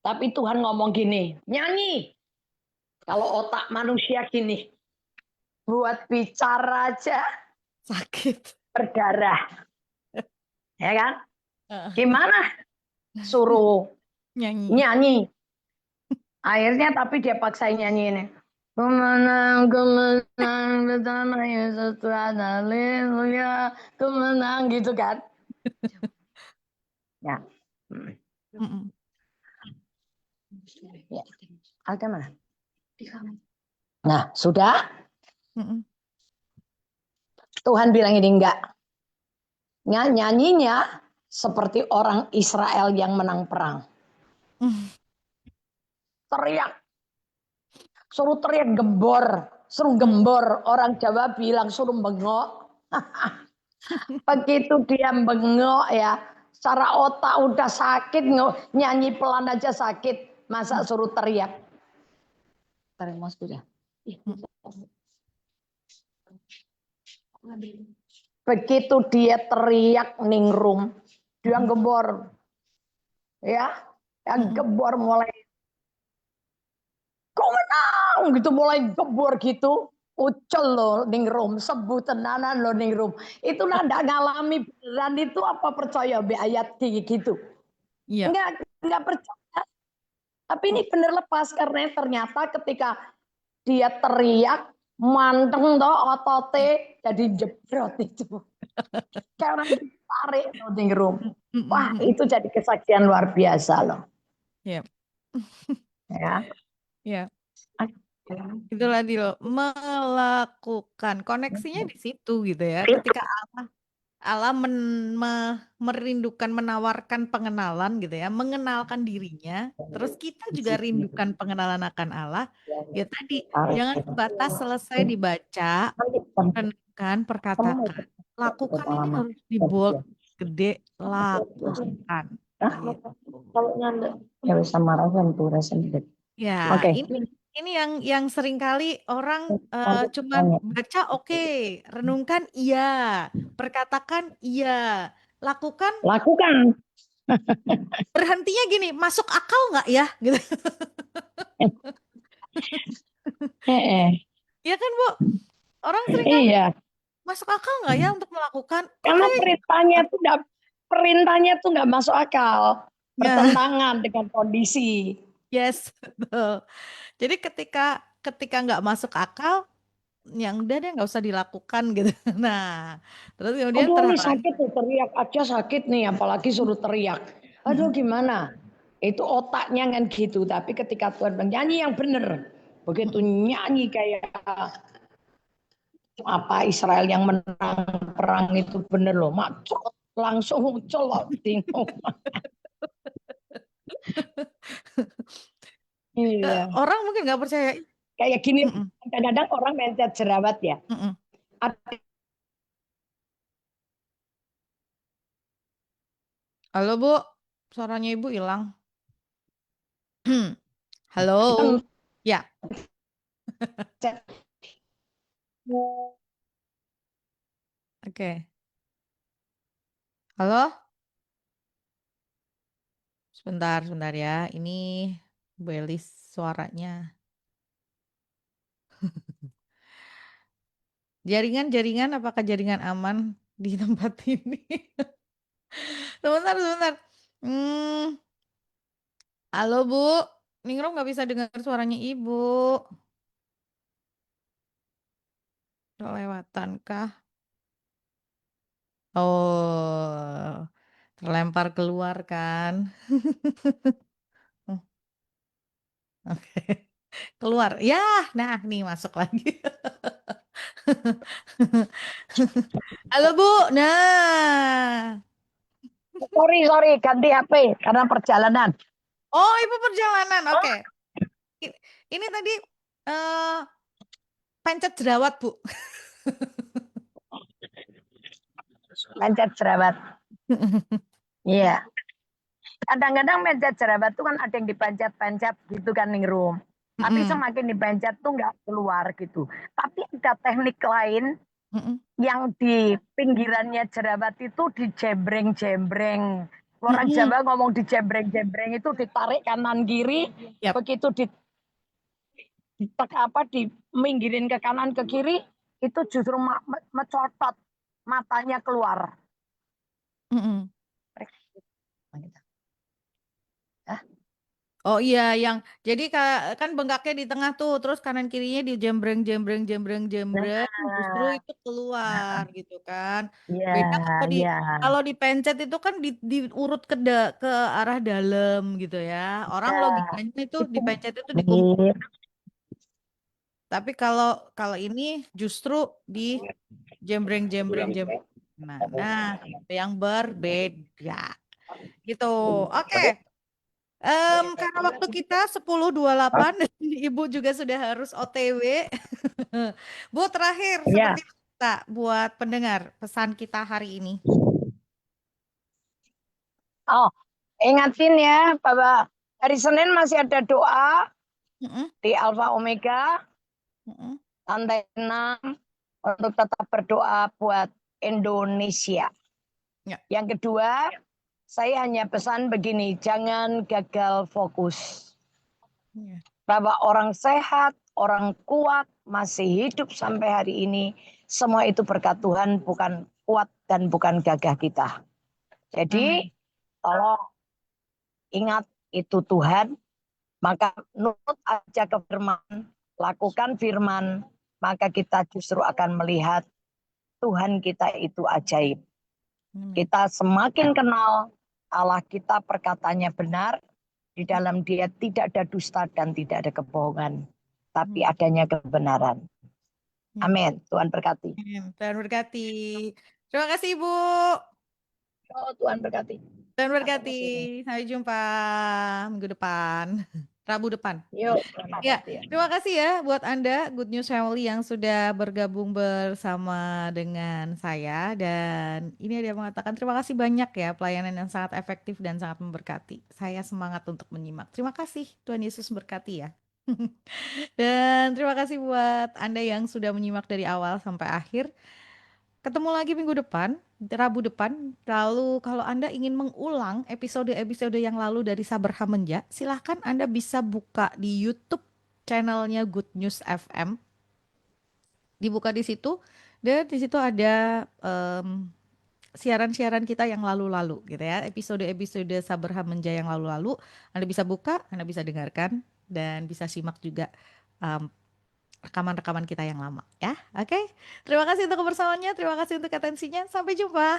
Tapi Tuhan ngomong gini, nyanyi. Kalau otak manusia gini, buat bicara aja Sakit. berdarah. Ya kan? Ah. Gimana? Suruh Nyanyi. nyanyi. Akhirnya tapi dia paksain nyanyi ini. Kemenang, kemenang, bersama Yesus Tuhan, haleluya, kemenang gitu kan. Ya. Mm-mm. Ya. Alda mana? Nah, sudah. Mm-mm. Tuhan bilang ini enggak. Nyanyinya seperti orang Israel yang menang perang. Teriak. Suruh teriak gembor. Suruh gembor. Orang Jawa bilang suruh bengok. Begitu dia bengok ya. Secara otak udah sakit. Nyanyi pelan aja sakit. Masa suruh teriak. Tarik mas ya. Begitu dia teriak ningrum. Dia gembor. Ya. Yang gembor mulai kok menang gitu, mulai gebor gitu, ucel loh ningrum, sebut tenanan loh ningrum. Itu nanda ngalami beneran itu apa percaya be ayat gitu? Iya. Enggak percaya. Tapi ini bener lepas karena ternyata ketika dia teriak manteng toh otote jadi jebrot itu. Kayak orang ditarik loh ningrum. Wah itu jadi kesaksian luar biasa loh. Iya. Ya. Iya. Itulah dia melakukan koneksinya di situ gitu ya. Ketika Allah merindukan menawarkan pengenalan gitu ya, mengenalkan dirinya, terus kita juga rindukan pengenalan akan Allah. Ya tadi jangan sebatas selesai dibaca, renungkan, perkatakan. Lakukan ini harus di bold, gede lakukan. Hah? Gitu. Kalau nyanda. Ya wis sama rasan tuh rasan dek. Ya, Oke. ini yang seringkali orang Lanjut cuman tanya. baca oke, renungkan iya, perkatakan iya, lakukan Lakukan. berhentinya gini, masuk akal nggak ya? Gitu. Ya kan, Bu? Orang seringkali Iya. masuk akal nggak ya untuk melakukan? Kok Karena kayak perintahnya tuh nggak masuk akal. ya, Bertentangan dengan kondisi. yes, betul. Jadi ketika nggak masuk akal, yang udah deh nggak usah dilakukan gitu. Nah, terus kemudian Aduh ini terhalang. sakit tuh, teriak aja sakit nih, apalagi suruh teriak. Aduh gimana? Itu otaknya kan gitu, tapi ketika Tuhan bilang nyanyi yang bener, begitu nyanyi kayak apa Israel yang menang perang itu bener loh, mak langsung colok bingung. Iya, Orang mungkin nggak percaya. kayak gini, Mm-mm, kadang-kadang orang mencet jerawat ya. mm-mm. Halo Bu, suaranya Ibu hilang. Halo, ya, oke. Halo, sebentar ya. Ini Bu Elis suaranya. Jaringan, apakah jaringan aman di tempat ini? Sebentar. Hmm, halo Bu, Ningrum nggak bisa dengar suaranya Ibu. Kelewatan kah? Oh, terlempar keluar kan? Oh, oke, keluar. Ya, nah nih masuk lagi. Halo Bu, nah. Sorry, ganti HP karena perjalanan. Oh, Ibu perjalanan, oke. Ini tadi eh pencet jerawat Bu. Mencet jerawat. Iya. Kadang-kadang mencet jerawat tuh kan ada yang dipencet-pencet gitu kan Ningrum. Tapi Mm-mm, semakin dipencet tuh nggak keluar gitu. Tapi ada teknik lain mm-mm, yang di pinggirannya jerawat itu dijembreng-jembreng. Orang mm-mm. Jawa ngomong dijembreng-jembreng itu ditarik kanan kiri, Yap. begitu diminggirin ke kanan ke kiri, itu justru mecotot matanya keluar. Mm-mm. Oh iya, yang jadi kan bengkaknya di tengah tuh, terus kanan kirinya jembreng, justru Nah, itu keluar gitu kan. ya, Beda ya, kalau dipencet itu kan diurut ke arah dalam gitu ya. Orang ya. logikanya itu Itu dipencet itu dikumpul. mirip. Tapi kalau kalau ini justru di jembreng. Nah, itu yang berbeda gitu. Oke. Karena waktu kita 10.28 dan Ibu juga sudah harus OTW. Bu, terakhir Ya, seperti kita buat pendengar pesan kita hari ini. oh, ingatin ya bahwa hari Senin masih ada doa Mm-mm, di Alfa Omega mm-mm, lantai 6 untuk tetap berdoa buat Indonesia. ya, Yang kedua, saya hanya pesan begini, jangan gagal fokus. ya, Bahwa orang sehat, orang kuat, masih hidup sampai hari ini, semua itu berkat Tuhan, bukan kuat dan bukan gagah kita. Jadi, amin. tolong ingat itu Tuhan, maka nurut aja ke firman, lakukan firman, maka kita justru akan melihat Tuhan kita itu ajaib. Amin. Kita semakin kenal Allah kita perkataannya benar, di dalam dia tidak ada dusta dan tidak ada kebohongan, tapi Amin. adanya kebenaran. Ya, Amin. Tuhan berkati. amin. Tuhan berkati. Terima kasih, Ibu. Oh, Tuhan berkati. Tuhan Apa berkati. kasih? Sampai jumpa minggu depan. Rabu depan. Yuk, terima Ya, kasih ya. terima kasih ya buat Anda Good News Family yang sudah bergabung bersama dengan saya dan ini dia mengatakan terima kasih banyak ya pelayanan yang sangat efektif dan sangat memberkati. Saya semangat untuk menyimak. Terima kasih. Tuhan Yesus berkati ya. Dan terima kasih buat Anda yang sudah menyimak dari awal sampai akhir. Ketemu lagi minggu depan, Rabu depan. Lalu kalau Anda ingin mengulang episode-episode yang lalu dari Sabar Hamenja, silahkan Anda bisa buka di YouTube channelnya Good News FM. Dibuka di situ, dan di situ ada siaran-siaran kita yang lalu-lalu gitu ya. Episode-episode Sabar Hamenja yang lalu-lalu, Anda bisa buka, Anda bisa dengarkan, dan bisa simak juga em, rekaman-rekaman kita yang lama ya. Oke, terima kasih untuk kebersamaannya, terima kasih untuk atensinya. Sampai jumpa.